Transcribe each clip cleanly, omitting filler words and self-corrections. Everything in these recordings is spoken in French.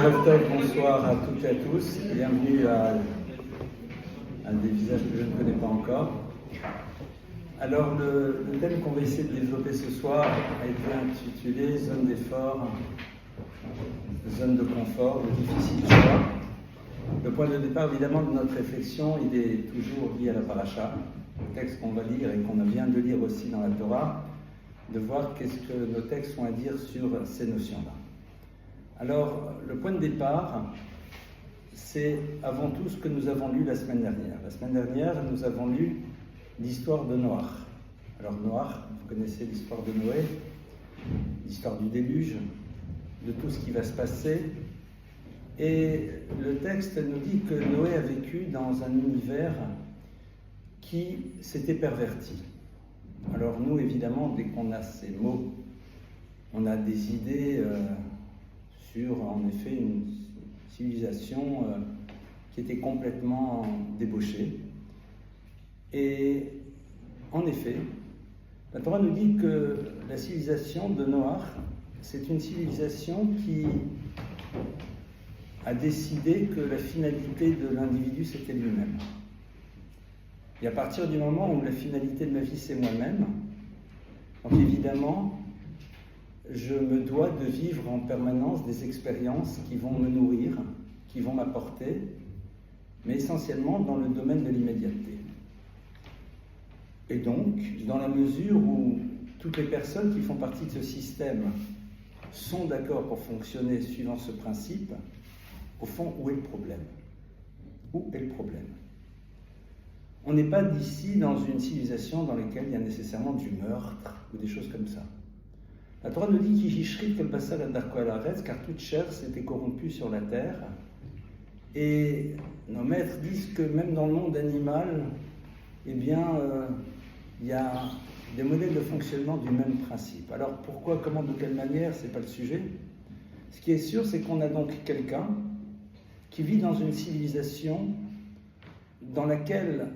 Bonsoir à toutes et à tous. Bienvenue à des visages que je ne connais pas encore. Alors, le thème qu'on va essayer de développer ce soir a été intitulé Zone d'effort, zone de confort, de difficile choix. Le point de départ, évidemment, de notre réflexion, il est toujours lié à la paracha, le texte qu'on va lire et qu'on vient de lire aussi dans la Torah, de voir qu'est-ce que nos textes ont à dire sur ces notions-là. Alors, le point de départ, c'est avant tout ce que nous avons lu la semaine dernière. La semaine dernière, nous avons lu l'histoire de Noach. Alors Noach, vous connaissez l'histoire de Noé, l'histoire du déluge, de tout ce qui va se passer. Et le texte nous dit que Noé a vécu dans un univers qui s'était perverti. Alors nous, évidemment, dès qu'on a ces mots, on a des idées sur, en effet, une civilisation qui était complètement débauchée. Et en effet, la Torah nous dit que la civilisation de Noach, c'est une civilisation qui a décidé que la finalité de l'individu, c'était lui-même. Et à partir du moment où la finalité de ma vie, c'est moi-même, donc évidemment, je me dois de vivre en permanence des expériences qui vont me nourrir, qui vont m'apporter, mais essentiellement dans le domaine de l'immédiateté. Et donc, dans la mesure où toutes les personnes qui font partie de ce système sont d'accord pour fonctionner suivant ce principe, au fond, où est le problème ? Où est le problème ? On n'est pas d'ici dans une civilisation dans laquelle il y a nécessairement du meurtre ou des choses comme ça. La Torah nous dit qu'Ishrit kel basar et darko el haaretz, car toute chair s'était corrompue sur la terre. Et nos maîtres disent que même dans le monde animal, eh bien, il y a des modèles de fonctionnement du même principe. Alors pourquoi, comment, de quelle manière, c'est pas le sujet. Ce qui est sûr, c'est qu'on a donc quelqu'un qui vit dans une civilisation dans laquelle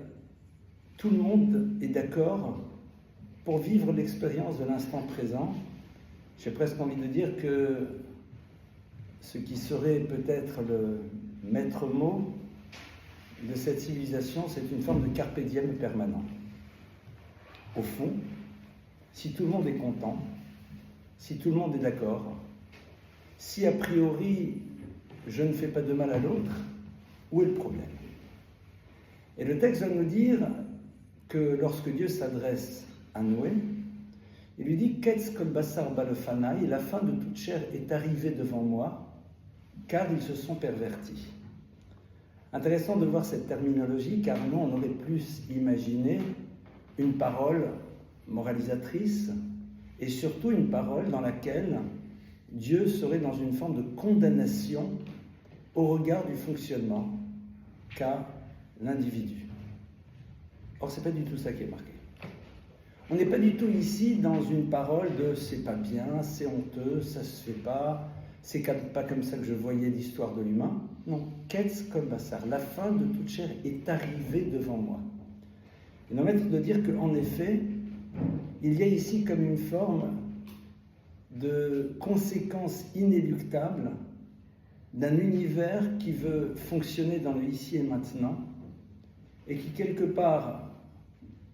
tout le monde est d'accord pour vivre l'expérience de l'instant présent. J'ai presque envie de dire que ce qui serait peut-être le maître mot de cette civilisation, c'est une forme de carpe diem permanent. Au fond, si tout le monde est content, si tout le monde est d'accord, si a priori je ne fais pas de mal à l'autre, où est le problème ? Et le texte va nous dire que lorsque Dieu s'adresse à Noé, il lui dit « Ketz kol basar ba lefanai » la fin de toute chair est arrivée devant moi, car ils se sont pervertis. Intéressant de voir cette terminologie, car nous, on aurait plus imaginé une parole moralisatrice, et surtout une parole dans laquelle Dieu serait dans une forme de condamnation au regard du fonctionnement qu'a l'individu. Or, ce n'est pas du tout ça qui est marqué. On n'est pas du tout ici dans une parole de « c'est pas bien, c'est honteux, ça se fait pas, c'est pas comme ça que je voyais l'histoire de l'humain ». Non, « Ketz kol basar », la fin de toute chair est arrivée devant moi. Et nos maîtres de dire qu'en effet, il y a ici comme une forme de conséquence inéluctable d'un univers qui veut fonctionner dans le ici et maintenant et qui quelque part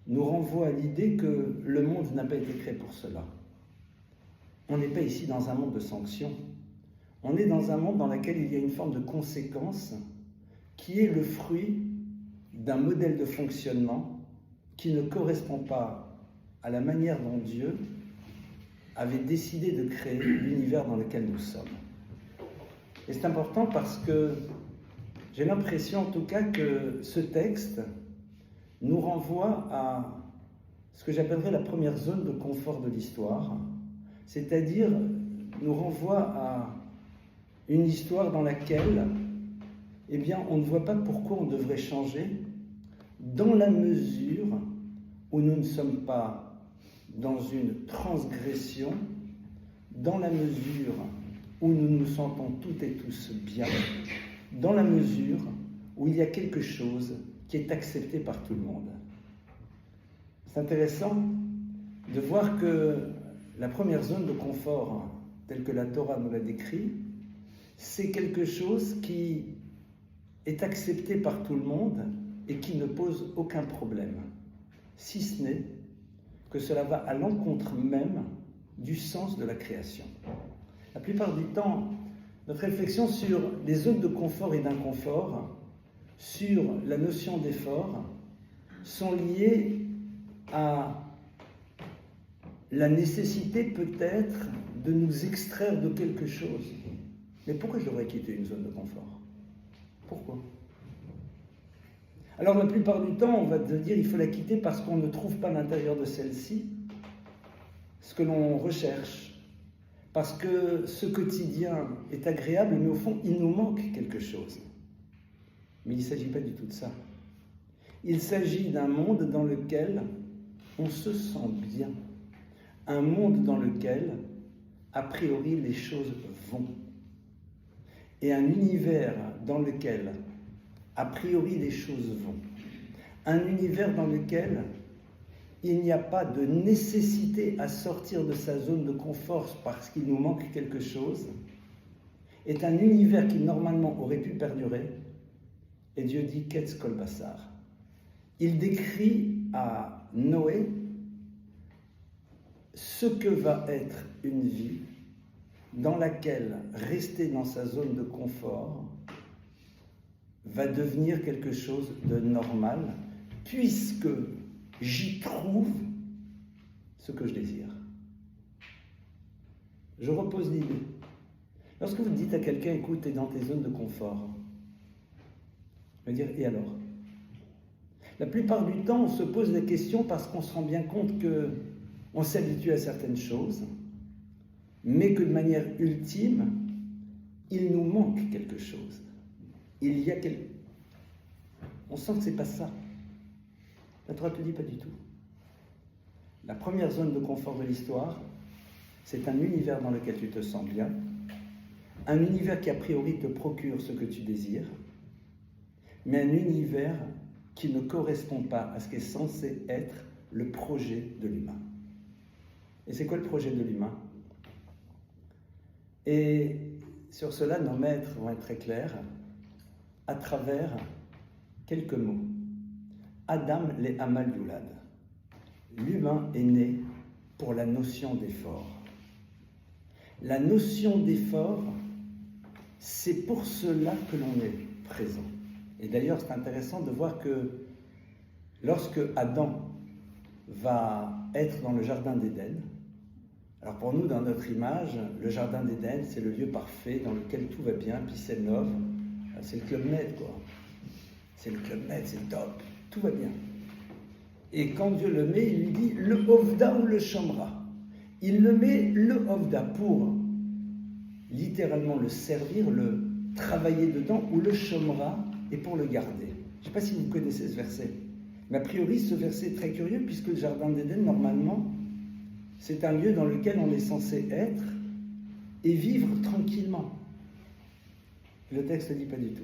nous renvoie à l'idée que le monde n'a pas été créé pour cela. On n'est pas ici dans un monde de sanctions. On est dans un monde dans lequel il y a une forme de conséquence qui est le fruit d'un modèle de fonctionnement qui ne correspond pas à la manière dont Dieu avait décidé de créer l'univers dans lequel nous sommes. Et c'est important parce que j'ai l'impression en tout cas que ce texte nous renvoie à ce que j'appellerais la première zone de confort de l'histoire, c'est-à-dire nous renvoie à une histoire dans laquelle, eh bien, on ne voit pas pourquoi on devrait changer, dans la mesure où nous ne sommes pas dans une transgression, dans la mesure où nous nous sentons toutes et tous bien, dans la mesure où il y a quelque chose qui est accepté par tout le monde. C'est intéressant de voir que la première zone de confort, telle que la Torah nous l'a décrit, c'est quelque chose qui est accepté par tout le monde et qui ne pose aucun problème, si ce n'est que cela va à l'encontre même du sens de la création. La plupart du temps, notre réflexion sur les zones de confort et d'inconfort, sur la notion d'effort, sont liées à la nécessité peut-être de nous extraire de quelque chose. Mais pourquoi je devrais quitter une zone de confort? Pourquoi? Alors la plupart du temps, on va te dire qu'il faut la quitter parce qu'on ne trouve pas à l'intérieur de celle-ci ce que l'on recherche. Parce que ce quotidien est agréable, mais au fond, il nous manque quelque chose. Mais il ne s'agit pas du tout de ça. Il s'agit d'un monde dans lequel on se sent bien. Un monde dans lequel, a priori, les choses vont. Et un univers dans lequel, a priori, les choses vont. Un univers dans lequel il n'y a pas de nécessité à sortir de sa zone de confort parce qu'il nous manque quelque chose, est un univers qui normalement aurait pu perdurer. Et Dieu dit « Ketz kol basar ». Il décrit à Noé ce que va être une vie dans laquelle rester dans sa zone de confort va devenir quelque chose de normal, puisque j'y trouve ce que je désire. Je repose l'idée. Lorsque vous dites à quelqu'un, écoute, tu es dans tes zones de confort, je veux dire, et alors? La plupart du temps, on se pose la question parce qu'on se rend bien compte qu'on s'habitue à certaines choses, mais que de manière ultime, il nous manque quelque chose. Il y a quelque... On sent que c'est pas ça. La Torah te dit pas du tout. La première zone de confort de l'histoire, c'est un univers dans lequel tu te sens bien, un univers qui a priori te procure ce que tu désires, mais un univers qui ne correspond pas à ce qui est censé être le projet de l'humain. Et c'est quoi le projet de l'humain? Et sur cela, nos maîtres vont être très clairs à travers quelques mots. Adam le Amal Yulad. L'humain est né pour la notion d'effort. La notion d'effort, c'est pour cela que l'on est présent. Et d'ailleurs, c'est intéressant de voir que lorsque Adam va être dans le jardin d'Éden, alors pour nous, dans notre image, le jardin d'Éden, c'est le lieu parfait dans lequel tout va bien, puis c'est love, c'est le Club Med, quoi. C'est le Club Med, c'est le top, tout va bien. Et quand Dieu le met, il lui dit le Ovda ou le Shomra. Il le met le Ovda pour littéralement le servir, le travailler dedans, ou le Shomra et pour le garder. Je ne sais pas si vous connaissez ce verset, mais a priori ce verset est très curieux puisque le jardin d'Éden, normalement, c'est un lieu dans lequel on est censé être et vivre tranquillement. Le texte ne dit pas du tout.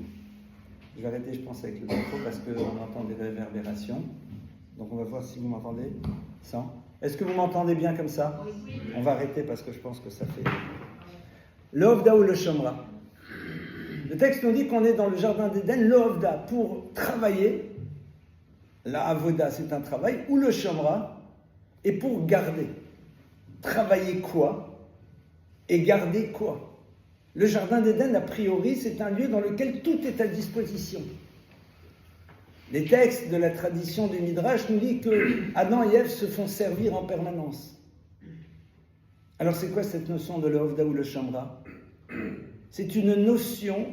Je vais arrêter, je pense, avec le micro parce qu'on entend des réverbérations. Donc on va voir si vous m'entendez. Sans. Est-ce que vous m'entendez bien comme ça? On va arrêter parce que je pense que ça fait... Le Ovda ou le Shomra. Le texte nous dit qu'on est dans le jardin d'Éden, le Ovda, pour travailler. La Avoda, c'est un travail. Ou le Shomra, et pour garder. Travailler quoi? Et garder quoi? Le jardin d'Éden, a priori, c'est un lieu dans lequel tout est à disposition. Les textes de la tradition des Midrash nous disent que Adam et Ève se font servir en permanence. Alors c'est quoi cette notion de l'Ovda ou le Shomra? C'est une notion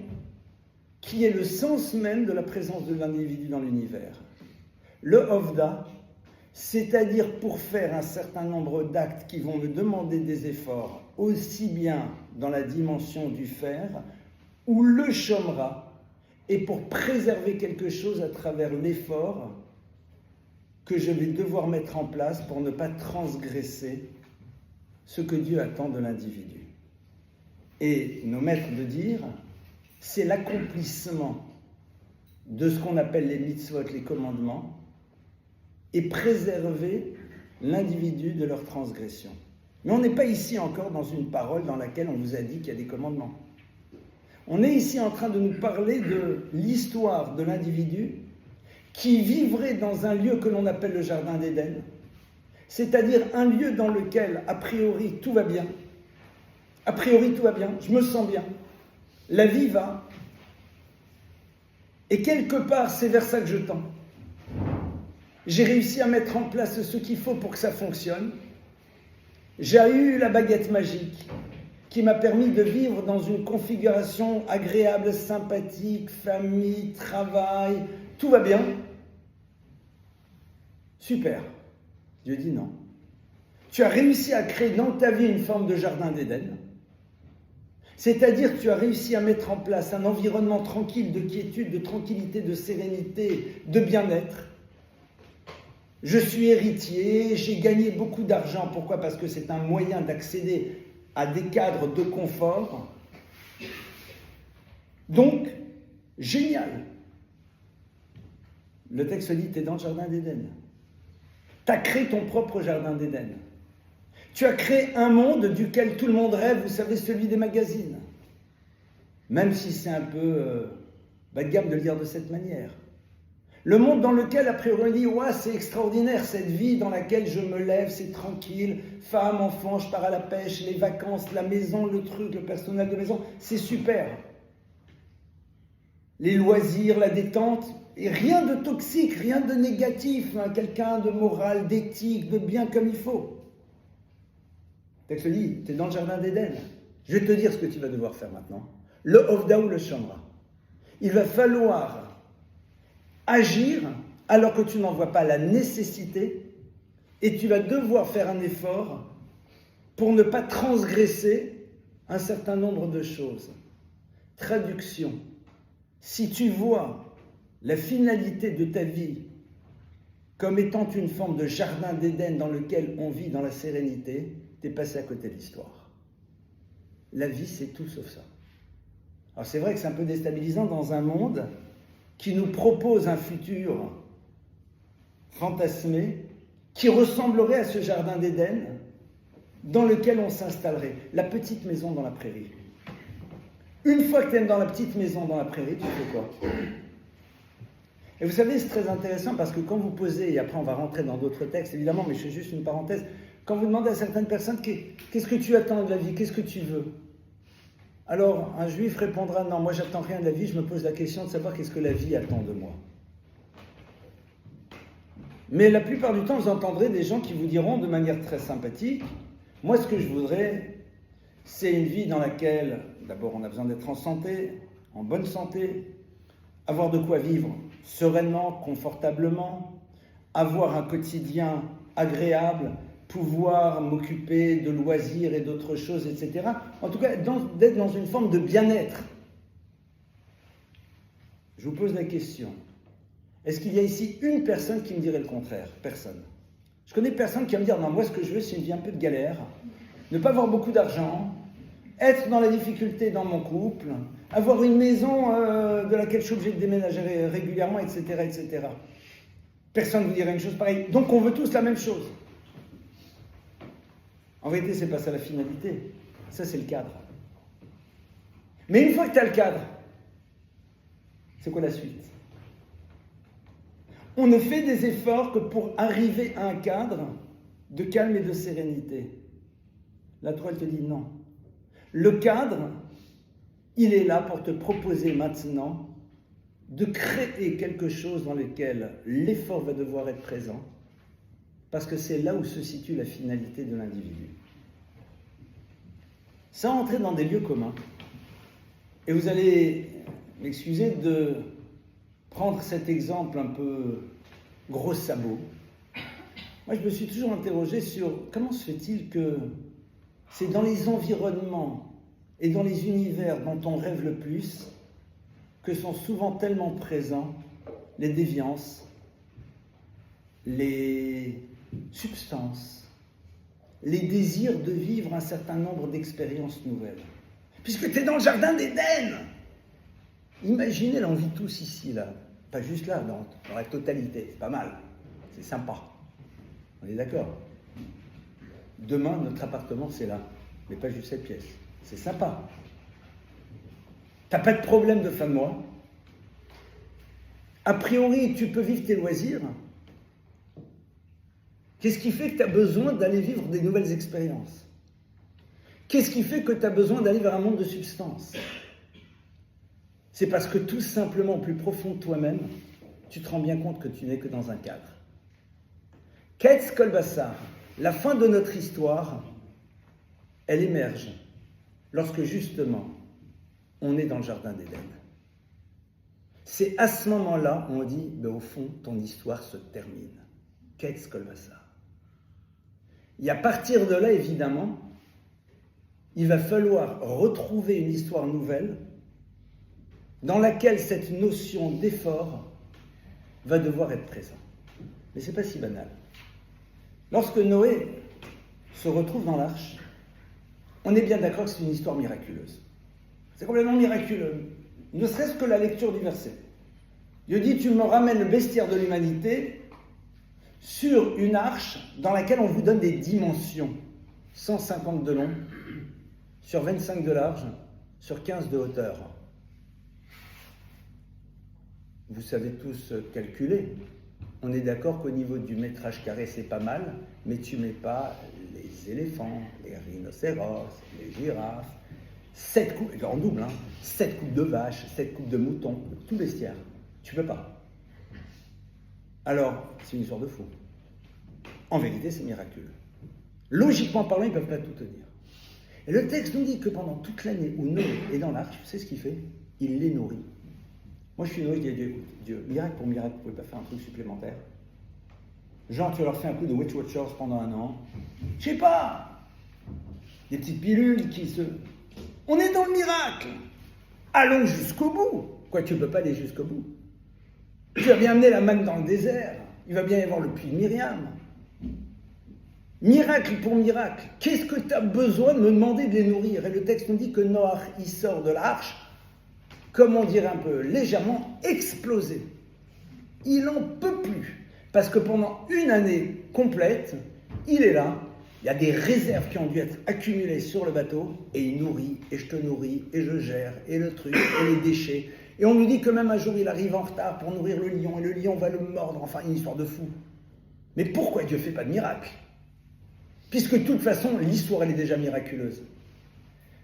qui est le sens même de la présence de l'individu dans l'univers. Le Ovda, c'est-à-dire pour faire un certain nombre d'actes qui vont me demander des efforts, aussi bien dans la dimension du faire, ou le Shomra, et pour préserver quelque chose à travers l'effort que je vais devoir mettre en place pour ne pas transgresser ce que Dieu attend de l'individu. Et nos maîtres de dire, c'est l'accomplissement de ce qu'on appelle les mitzvot, les commandements, et préserver l'individu de leur transgression. Mais on n'est pas ici encore dans une parole dans laquelle on vous a dit qu'il y a des commandements. On est ici en train de nous parler de l'histoire de l'individu qui vivrait dans un lieu que l'on appelle le Jardin d'Éden, c'est-à-dire un lieu dans lequel, a priori, tout va bien. A priori, tout va bien, je me sens bien, la vie va, et quelque part, c'est vers ça que je tends. J'ai réussi à mettre en place ce qu'il faut pour que ça fonctionne. J'ai eu la baguette magique qui m'a permis de vivre dans une configuration agréable, sympathique, famille, travail, tout va bien. Super. Dieu dit non. Tu as réussi à créer dans ta vie une forme de jardin d'Éden. C'est-à-dire que tu as réussi à mettre en place un environnement tranquille, de quiétude, de tranquillité, de sérénité, de bien-être. Je suis héritier, j'ai gagné beaucoup d'argent. Pourquoi ? Parce que c'est un moyen d'accéder à des cadres de confort. Donc, génial. Le texte dit, tu es dans le jardin d'Éden. Tu as créé ton propre jardin d'Éden. Tu as créé un monde duquel tout le monde rêve, vous savez, celui des magazines. Même si c'est un peu bas de gamme de le dire de cette manière. Le monde dans lequel, a priori, on dit « Ouais, c'est extraordinaire, cette vie dans laquelle je me lève, c'est tranquille, femme, enfant, je pars à la pêche, les vacances, la maison, le truc, le personnel de maison, c'est super. » Les loisirs, la détente, et rien de toxique, rien de négatif, hein, quelqu'un de moral, d'éthique, de bien comme il faut. Le texte dit, tu es dans le jardin d'Éden. Je vais te dire ce que tu vas devoir faire maintenant. Le Ovda ou le Shamra. Il va falloir agir alors que tu n'en vois pas la nécessité et tu vas devoir faire un effort pour ne pas transgresser un certain nombre de choses. Traduction. Si tu vois la finalité de ta vie comme étant une forme de jardin d'Éden dans lequel on vit dans la sérénité, t'es passé à côté de l'histoire. La vie, c'est tout sauf ça. Alors c'est vrai que c'est un peu déstabilisant dans un monde qui nous propose un futur fantasmé qui ressemblerait à ce jardin d'Éden dans lequel on s'installerait. La petite maison dans la prairie. Une fois que tu es dans la petite maison dans la prairie, tu fais quoi ? Et vous savez, c'est très intéressant parce que quand vous posez, et après on va rentrer dans d'autres textes évidemment, mais je fais juste une parenthèse, quand vous demandez à certaines personnes qu'est-ce que tu attends de la vie, qu'est-ce que tu veux ? Alors un juif répondra non, moi j'attends rien de la vie, je me pose la question de savoir qu'est-ce que la vie attend de moi. Mais la plupart du temps, vous entendrez des gens qui vous diront de manière très sympathique, moi ce que je voudrais, c'est une vie dans laquelle, d'abord on a besoin d'être en santé, en bonne santé, avoir de quoi vivre sereinement, confortablement, avoir un quotidien agréable, pouvoir m'occuper de loisirs et d'autres choses, etc. En tout cas, d'être dans une forme de bien-être. Je vous pose la question. Est-ce qu'il y a ici une personne qui me dirait le contraire ? Personne. Je connais personne qui va me dire, non, moi ce que je veux, c'est une vie un peu de galère, ne pas avoir beaucoup d'argent, être dans la difficulté dans mon couple, avoir une maison de laquelle je suis obligé de déménager régulièrement, etc., etc. Personne ne vous dirait une chose pareille. Donc on veut tous la même chose. En vérité, c'est pas ça la finalité. Ça, c'est le cadre. Mais une fois que tu as le cadre, c'est quoi la suite ? On ne fait des efforts que pour arriver à un cadre de calme et de sérénité. La Torah te dit non. Le cadre, il est là pour te proposer maintenant de créer quelque chose dans lequel l'effort va devoir être présent, parce que c'est là où se situe la finalité de l'individu. Sans entrer dans des lieux communs, et vous allez m'excuser de prendre cet exemple un peu gros sabot. Moi, je me suis toujours interrogé sur comment se fait-il que c'est dans les environnements et dans les univers dont on rêve le plus que sont souvent tellement présents les déviances, les substances, les désirs de vivre un certain nombre d'expériences nouvelles. Puisque tu es dans le jardin d'Éden. Imaginez, là, on vit tous ici, là. Pas juste là, dans la totalité. C'est pas mal. C'est sympa. On est d'accord ? Demain, notre appartement, c'est là. Mais pas juste cette pièce. C'est sympa. T'as pas de problème de fin de mois. A priori, tu peux vivre tes loisirs. Qu'est-ce qui fait que tu as besoin d'aller vivre des nouvelles expériences? Qu'est-ce qui fait que tu as besoin d'aller vers un monde de substance? C'est parce que tout simplement, au plus profond de toi-même, tu te rends bien compte que tu n'es que dans un cadre. Ketz Kol Bassar, la fin de notre histoire, elle émerge lorsque justement, on est dans le jardin d'Éden. C'est à ce moment-là où on dit, au fond, ton histoire se termine. Ketz Kol Bassar. Et à partir de là, évidemment, il va falloir retrouver une histoire nouvelle dans laquelle cette notion d'effort va devoir être présente. Mais ce n'est pas si banal. Lorsque Noé se retrouve dans l'arche, on est bien d'accord que c'est une histoire miraculeuse. C'est complètement miraculeux. Ne serait-ce que la lecture du verset. Dieu dit, tu me ramènes le bestiaire de l'humanité sur une arche dans laquelle on vous donne des dimensions. 150 de long, sur 25 de large, sur 15 de hauteur. Vous savez tous calculer. On est d'accord qu'au niveau du métrage carré, c'est pas mal, mais tu ne mets pas les éléphants, les rhinocéros, les girafes, 7 coupes, en double, 7 coupes de vaches, 7 coupes de moutons, tout bestiaire. Tu peux pas. Alors, c'est une histoire de fou. En vérité, c'est miraculeux. Logiquement parlant, ils ne peuvent pas tout tenir. Et le texte nous dit que pendant toute l'année où Noé est dans l'arche, tu sais ce qu'il fait? Il les nourrit. Moi, je suis Noé, je dis à Dieu, écoute, Dieu, miracle pour miracle, vous ne pouvez pas faire un truc supplémentaire? Genre, tu leur fais un coup de Weight Watchers pendant un an. Je sais pas. Des petites pilules qui se... On est dans le miracle. Allons jusqu'au bout. Quoi, tu ne peux pas aller jusqu'au bout. Tu vas bien amener la manne dans le désert. Il va bien y avoir le puits de Myriam. Miracle pour miracle. Qu'est-ce que tu as besoin de me demander de les nourrir? Et le texte nous dit que Noach, il sort de l'arche, comme on dirait un peu légèrement, explosé. Il n'en peut plus. Parce que pendant une année complète, il est là. Il y a des réserves qui ont dû être accumulées sur le bateau. Et il nourrit, et je te nourris, et je gère, et le truc, et les déchets. Et on nous dit que même un jour, il arrive en retard pour nourrir le lion, et le lion va le mordre. Enfin, une histoire de fou. Mais pourquoi Dieu ne fait pas de miracle? Puisque de toute façon, l'histoire, elle est déjà miraculeuse.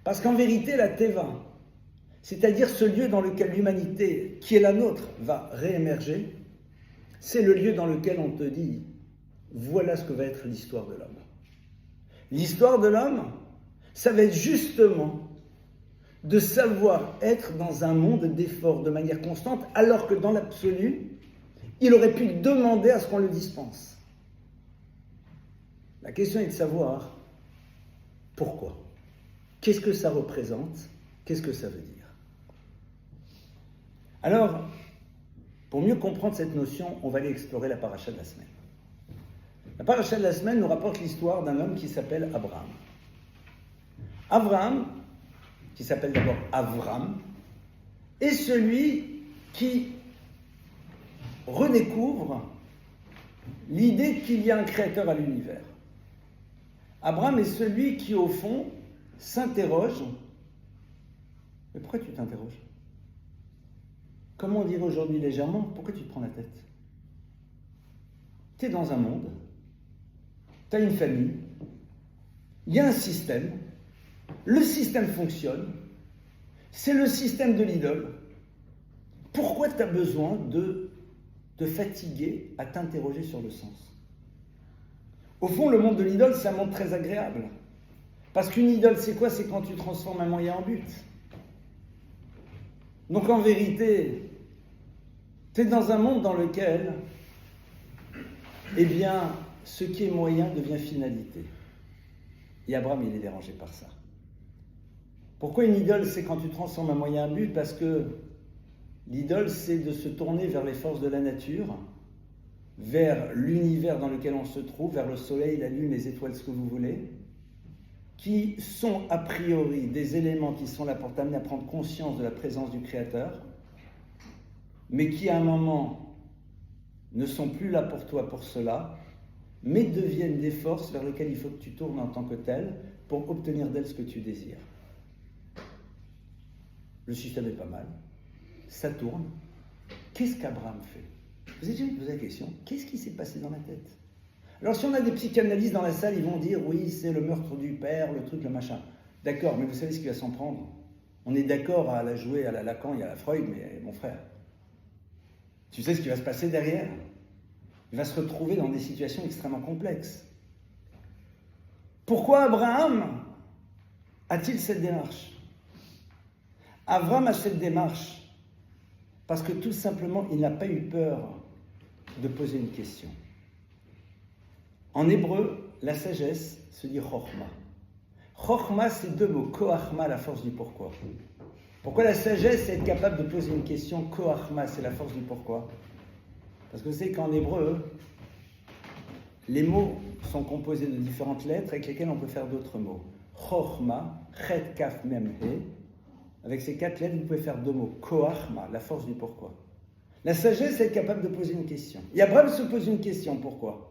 Parce qu'en vérité, la Teva, c'est-à-dire ce lieu dans lequel l'humanité, qui est la nôtre, va réémerger, c'est le lieu dans lequel on te dit, voilà ce que va être l'histoire de l'homme. L'histoire de l'homme, ça va être justement de savoir être dans un monde d'efforts de manière constante, alors que dans l'absolu, il aurait pu demander à ce qu'on le dispense. La question est de savoir pourquoi. Qu'est-ce que ça représente? Qu'est-ce que ça veut dire? Alors, pour mieux comprendre cette notion, on va aller explorer la paracha de la semaine. La paracha de la semaine nous rapporte l'histoire d'un homme qui s'appelle Abraham. Abraham, qui s'appelle d'abord Avram, est celui qui redécouvre l'idée qu'il y a un créateur à l'univers. Abraham est celui qui, au fond, s'interroge. Mais pourquoi tu t'interroges? Comment on dirait aujourd'hui légèrement, pourquoi tu te prends la tête? Tu es dans un monde, tu as une famille, il y a un système, le système fonctionne, c'est le système de l'idole. Pourquoi tu as besoin de te fatiguer à t'interroger sur le sens? Au fond, le monde de l'idole, c'est un monde très agréable. Parce qu'une idole, c'est quoi? C'est quand tu transformes un moyen en but. Donc en vérité, tu es dans un monde dans lequel, eh bien, ce qui est moyen devient finalité. Et Abraham, il est dérangé par ça. Pourquoi une idole? C'est quand tu transformes un moyen en but, parce que l'idole, c'est de se tourner vers les forces de la nature, vers l'univers dans lequel on se trouve, vers le soleil, la lune, les étoiles, ce que vous voulez, qui sont a priori des éléments qui sont là pour t'amener à prendre conscience de la présence du Créateur, mais qui à un moment ne sont plus là pour toi pour cela, mais deviennent des forces vers lesquelles il faut que tu tournes en tant que tel pour obtenir d'elles ce que tu désires. le système est pas mal, ça tourne. Qu'est-ce qu'Abraham fait? Vous avez déjà posé la question, qu'est-ce qui s'est passé dans la tête? Alors si on a des psychanalystes dans la salle, ils vont dire, oui, c'est le meurtre du père, le truc, le machin. D'accord, mais vous savez ce qu'il va s'en prendre? On est d'accord à la jouer à la Lacan et à la Freud, mais mon frère, tu sais ce qui va se passer derrière? Il va se retrouver dans des situations extrêmement complexes. Pourquoi Abraham a-t-il cette démarche? Abraham a cette démarche parce que tout simplement, il n'a pas eu peur de poser une question. En hébreu, la sagesse se dit chokhma. Chokhma, c'est deux mots. Koachma, la force du pourquoi. Pourquoi la sagesse, c'est être capable de poser une question? Koachma, c'est la force du pourquoi. Parce que vous savez qu'en hébreu, les mots sont composés de différentes lettres avec lesquelles on peut faire d'autres mots. Chokhma, chet, kaf, mem, he. Avec ces 4 lettres, vous pouvez faire 2 mots. Koachma, la force du pourquoi. La sagesse, c'est être capable de poser une question. Et Abraham se pose une question. Pourquoi?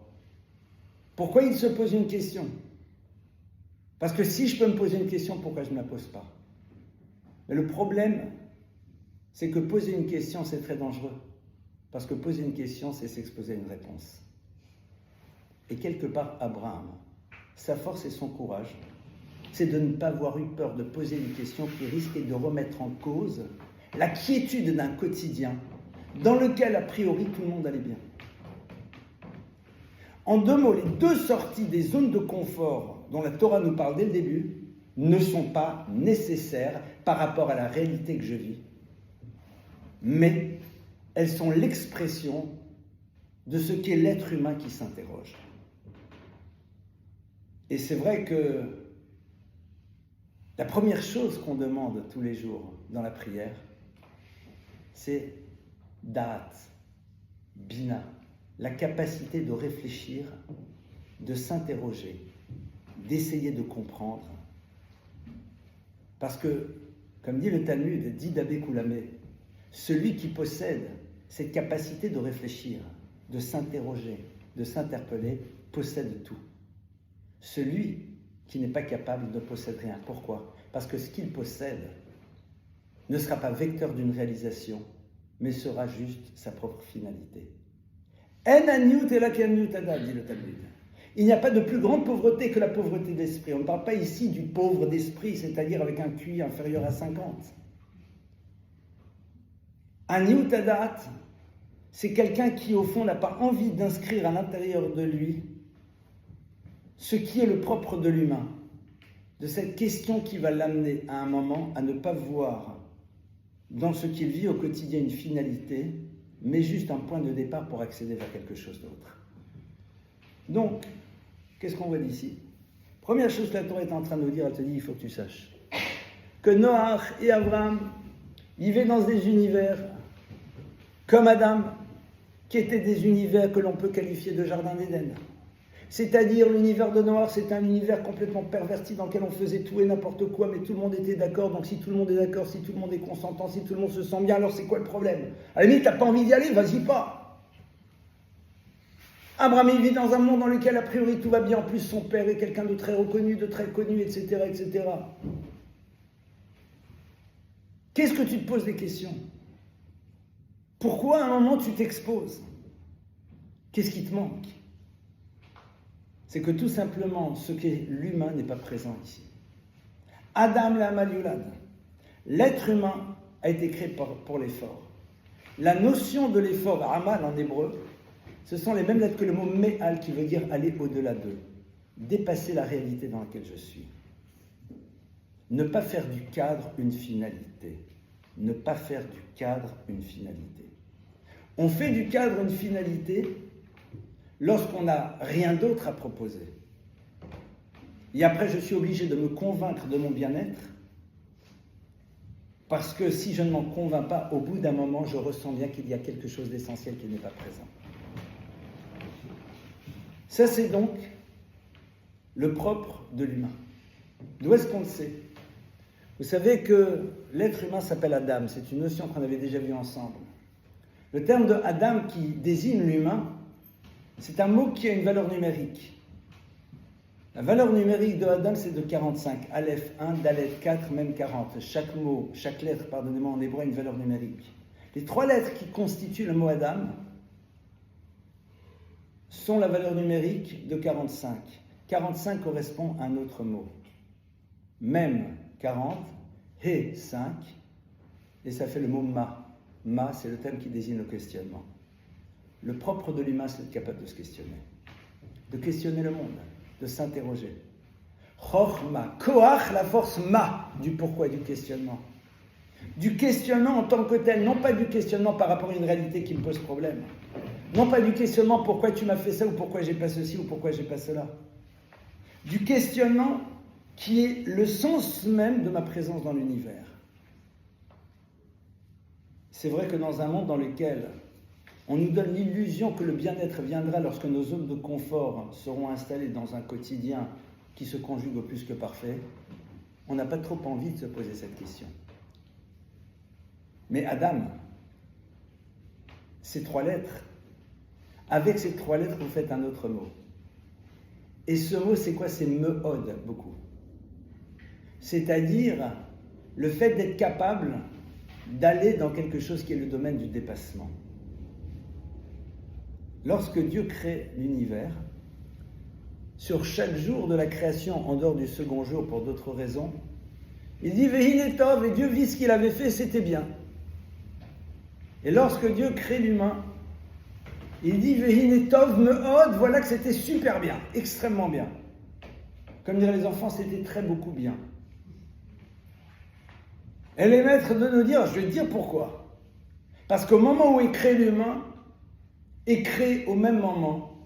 Pourquoi il se pose une question? Parce que si je peux me poser une question, pourquoi je ne la pose pas? Mais le problème, c'est que poser une question, c'est très dangereux. Parce que poser une question, c'est s'exposer à une réponse. Et quelque part, Abraham, sa force et son courage, c'est de ne pas avoir eu peur de poser une question qui risquait de remettre en cause la quiétude d'un quotidien dans lequel, a priori, tout le monde allait bien. En 2 mots, les 2 sorties des zones de confort dont la Torah nous parle dès le début ne sont pas nécessaires par rapport à la réalité que je vis, mais elles sont l'expression de ce qu'est l'être humain qui s'interroge. Et c'est vrai que la première chose qu'on demande tous les jours dans la prière, c'est da'at, bina, la capacité de réfléchir, de s'interroger, d'essayer de comprendre. Parce que, comme dit le Talmud, dit Dabé Koulamé, celui qui possède cette capacité de réfléchir, de s'interroger, de s'interpeller, possède tout. Celui qui n'est pas capable ne possède rien. Pourquoi? Parce que ce qu'il possède ne sera pas vecteur d'une réalisation, mais sera juste sa propre finalité. En aniut et la kaniut ada, dit le Talmud. Il n'y a pas de plus grande pauvreté que la pauvreté d'esprit. On ne parle pas ici du pauvre d'esprit, c'est-à-dire avec un QI inférieur à 50. Aniut adat, c'est quelqu'un qui, au fond, n'a pas envie d'inscrire à l'intérieur de lui ce qui est le propre de l'humain, de cette question qui va l'amener à un moment à ne pas voir dans ce qu'il vit au quotidien une finalité, mais juste un point de départ pour accéder vers quelque chose d'autre. Donc, qu'est-ce qu'on voit d'ici? Première chose que la Torah est en train de nous dire, elle te dit, il faut que tu saches que Noach et Abraham vivaient dans des univers comme Adam, qui étaient des univers que l'on peut qualifier de jardin d'Éden. C'est-à-dire l'univers de Noach, c'est un univers complètement perverti dans lequel on faisait tout et n'importe quoi, mais tout le monde était d'accord. Donc si tout le monde est d'accord, si tout le monde est consentant, si tout le monde se sent bien, alors c'est quoi le problème? À la limite, t'as pas envie d'y aller, vas-y pas. Abraham, il vit dans un monde dans lequel, a priori, tout va bien. En plus, son père est quelqu'un de très reconnu, de très connu, etc., etc. Qu'est-ce que tu te poses des questions? Pourquoi à un moment tu t'exposes? Qu'est-ce qui te manque? C'est que tout simplement, ce qu'est l'humain n'est pas présent ici. Adam l'Amal Yulad, l'être humain a été créé pour l'effort. La notion de l'effort, Amal en hébreu, ce sont les mêmes lettres que le mot Me'al qui veut dire aller au-delà d'eux, dépasser la réalité dans laquelle je suis. Ne pas faire du cadre une finalité. Ne pas faire du cadre une finalité. On fait du cadre une finalité lorsqu'on n'a rien d'autre à proposer. Et après, je suis obligé de me convaincre de mon bien-être, parce que si je ne m'en convainc pas, au bout d'un moment, je ressens bien qu'il y a quelque chose d'essentiel qui n'est pas présent. Ça, c'est donc le propre de l'humain. D'où est-ce qu'on le sait? Vous savez que l'être humain s'appelle Adam, c'est une notion qu'on avait déjà vue ensemble. Le terme de Adam qui désigne l'humain, c'est un mot qui a une valeur numérique. La valeur numérique de Adam, c'est de 45. Aleph 1, Dalet 4, même 40. Chaque mot, chaque lettre, pardonnez-moi, en hébreu a une valeur numérique. Les 3 lettres qui constituent le mot Adam sont la valeur numérique de 45. 45 correspond à un autre mot. Même 40, He 5, et ça fait le mot Ma. Ma, c'est le terme qui désigne le questionnement. Le propre de l'humain, c'est d'être capable de se questionner. De questionner le monde, de s'interroger. Chochma, Koach, la force Ma, du pourquoi du questionnement. Du questionnement en tant que tel, non pas du questionnement par rapport à une réalité qui me pose problème. Non pas du questionnement pourquoi tu m'as fait ça, ou pourquoi j'ai pas ceci, ou pourquoi j'ai pas cela. Du questionnement qui est le sens même de ma présence dans l'univers. C'est vrai que dans un monde dans lequel on nous donne l'illusion que le bien-être viendra lorsque nos zones de confort seront installées dans un quotidien qui se conjugue au plus que parfait, on n'a pas trop envie de se poser cette question. Mais Adam, ces 3 lettres, avec ces 3 lettres, vous faites un autre mot. Et ce mot, c'est quoi? C'est meod, beaucoup. C'est-à-dire le fait d'être capable d'aller dans quelque chose qui est le domaine du dépassement. Lorsque Dieu crée l'univers, sur chaque jour de la création, en dehors du second jour pour d'autres raisons, il dit Vehine Tov, et Dieu vit ce qu'il avait fait, c'était bien. Et lorsque Dieu crée l'humain, il dit Vehine Tov meod, voilà que c'était super bien, extrêmement bien. Comme diraient les enfants, c'était très beaucoup bien. Et les maîtres de nous dire, je vais te dire pourquoi. Parce qu'au moment où est créé l'humain, est créé au même moment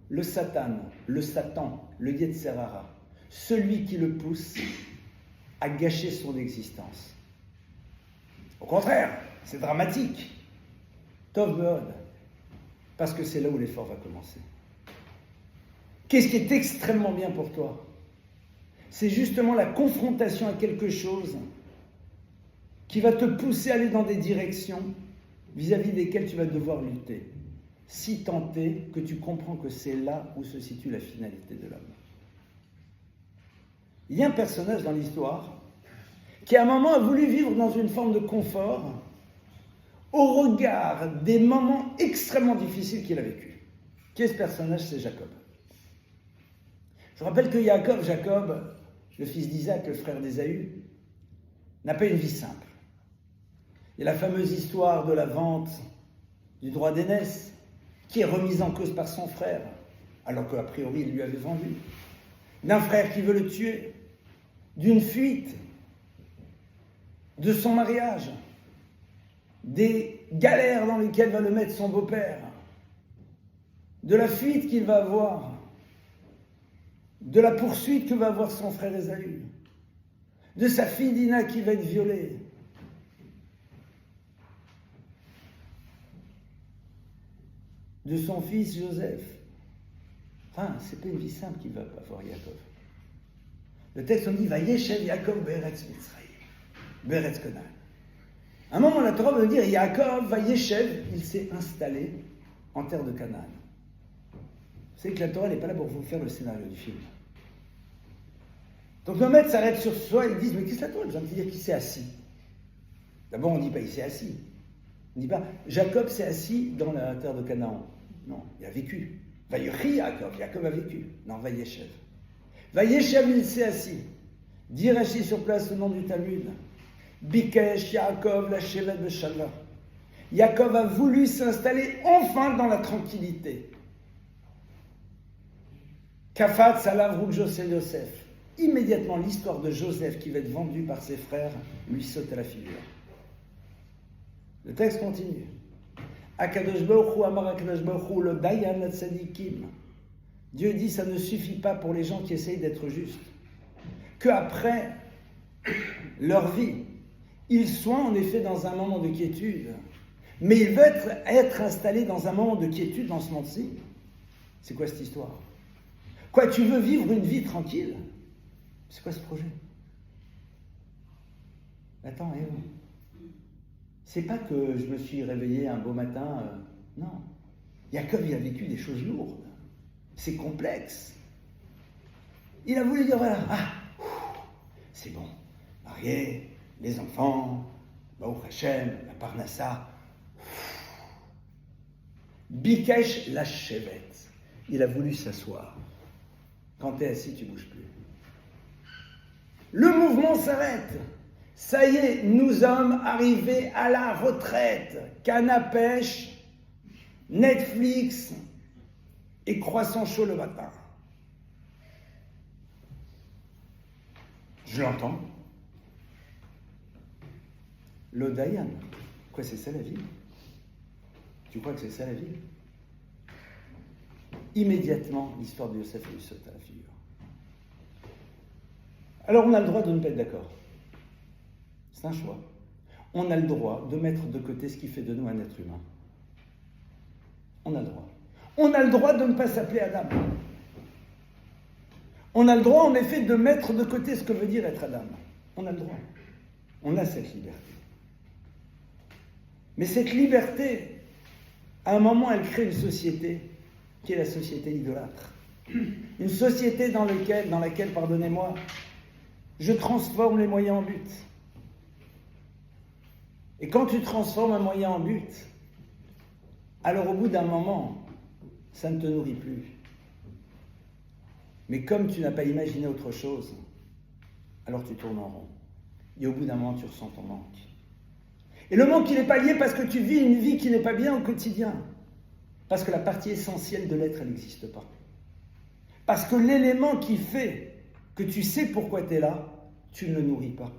le Satan, le Yetzer Hara, celui qui le pousse à gâcher son existence. Au contraire, c'est dramatique. Tov meod. Parce que c'est là où l'effort va commencer. Qu'est-ce qui est extrêmement bien pour toi? C'est justement la confrontation à quelque chose qui va te pousser à aller dans des directions vis-à-vis desquelles tu vas devoir lutter, si tant est que tu comprends que c'est là où se situe la finalité de l'homme. Il y a un personnage dans l'histoire qui à un moment a voulu vivre dans une forme de confort au regard des moments extrêmement difficiles qu'il a vécus. Qui est ce personnage? C'est Jacob. Je rappelle que Jacob, le fils d'Isaac, le frère d'Ésaü, n'a pas une vie simple. Il y a la fameuse histoire de la vente du droit d'aînesse, qui est remise en cause par son frère, alors qu'a priori il lui avait vendu. D'un frère qui veut le tuer, d'une fuite, de son mariage, des galères dans lesquelles va le mettre son beau-père, de la fuite qu'il va avoir, de la poursuite que va avoir son frère Ésaü, de sa fille Dina qui va être violée, de son fils Joseph. Enfin, c'est pas une vie simple qu'il va avoir Yaakov. Le texte on dit Vayeshev Yaakov be'eretz Mitzrayim, be'eretz Canaan. À un moment, la Torah veut dire Yaakov Vayeshev, il s'est installé en terre de Canaan. Vous savez que la Torah n'est pas là pour vous faire le scénario du film. Donc le maître s'arrête sur soi et ils disent mais qu'est-ce que la Torah a besoin de dire qu'il s'est assis? D'abord on ne dit pas il s'est assis. On ne dit pas Jacob s'est assis dans la terre de Canaan. Non, il a vécu. Vayechi Yaakov, Yaakov a vécu. Non, Vayeshev. Vayeshev, il s'est assis. Dit Rashi sur place au nom du Talmud. Bikesh Yaakov la Shevet Beshalva. Yaakov a voulu s'installer enfin dans la tranquillité. Kafat Salav Rouk Yosef. Immédiatement, l'histoire de Joseph qui va être vendu par ses frères lui saute à la figure. Le texte continue. Akadosh Baruch Hu amar Akadosh Baruch Hu lo dayan tzadikim. Dieu dit ça ne suffit pas pour les gens qui essayent d'être justes. Qu'après leur vie, ils soient en effet dans un moment de quiétude, mais ils veulent être installés dans un moment de quiétude dans ce monde-ci. C'est quoi cette histoire? Quoi, tu veux vivre une vie tranquille? C'est quoi ce projet? Attends, c'est pas que je me suis réveillé un beau matin, non. Yaakov, il a vécu des choses lourdes. C'est complexe. Il a voulu dire, voilà, c'est bon, marié, les enfants, Baruch Hashem, la Parnassa. Bikesh la chevet. Il a voulu s'asseoir. Quand tu es assis, tu ne bouges plus. Le mouvement s'arrête. Ça y est, nous sommes arrivés à la retraite. Canne à pêche, Netflix et croissant chaud le matin. Je l'entends. L'Odayan. Quoi, c'est ça la vie? Tu crois que c'est ça la vie? Immédiatement, l'histoire de Yosef lui saute à la figure. Alors on a le droit de ne pas être d'accord. C'est un choix. On a le droit de mettre de côté ce qui fait de nous un être humain. On a le droit. On a le droit de ne pas s'appeler Adam. On a le droit, en effet, de mettre de côté ce que veut dire être Adam. On a le droit. On a cette liberté. Mais cette liberté, à un moment, elle crée une société qui est la société idolâtre. Une société dans laquelle, pardonnez-moi, je transforme les moyens en but. Et quand tu transformes un moyen en but, alors au bout d'un moment, ça ne te nourrit plus. Mais comme tu n'as pas imaginé autre chose, alors tu tournes en rond. Et au bout d'un moment, tu ressens ton manque. Et le manque, il n'est pas lié parce que tu vis une vie qui n'est pas bien au quotidien. Parce que la partie essentielle de l'être, elle n'existe pas. Parce que l'élément qui fait que tu sais pourquoi tu es là, tu ne le nourris pas.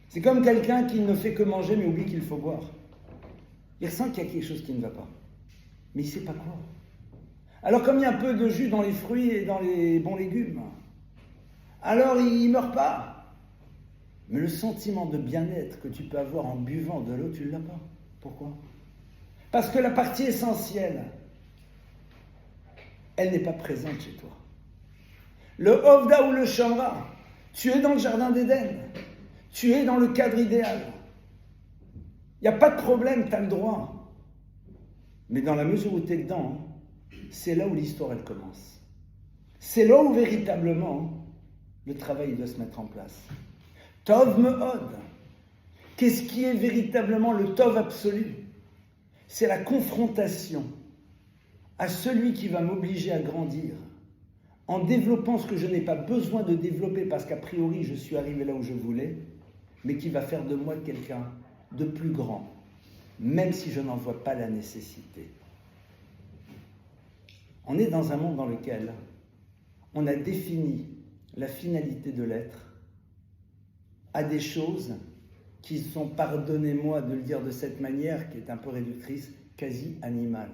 C'est comme quelqu'un qui ne fait que manger mais oublie qu'il faut boire. Il ressent qu'il y a quelque chose qui ne va pas. Mais il ne sait pas quoi. Alors comme il y a un peu de jus dans les fruits et dans les bons légumes, alors il ne meurt pas. Mais le sentiment de bien-être que tu peux avoir en buvant de l'eau, tu ne l'as pas. Pourquoi? Parce que la partie essentielle, elle n'est pas présente chez toi. Le Ovda ou le Shamra, tu es dans le jardin d'Éden. Tu es dans le cadre idéal. Il n'y a pas de problème, tu as le droit. Mais dans la mesure où tu es dedans, c'est là où l'histoire, elle commence. C'est là où véritablement, le travail doit se mettre en place. Tov Me'od. Qu'est-ce qui est véritablement le Tov absolu? C'est la confrontation à celui qui va m'obliger à grandir en développant ce que je n'ai pas besoin de développer parce qu'a priori je suis arrivé là où je voulais, mais qui va faire de moi quelqu'un de plus grand, même si je n'en vois pas la nécessité. On est dans un monde dans lequel on a défini la finalité de l'être à des choses qui sont, pardonnez-moi de le dire de cette manière, qui est un peu réductrice, quasi animales.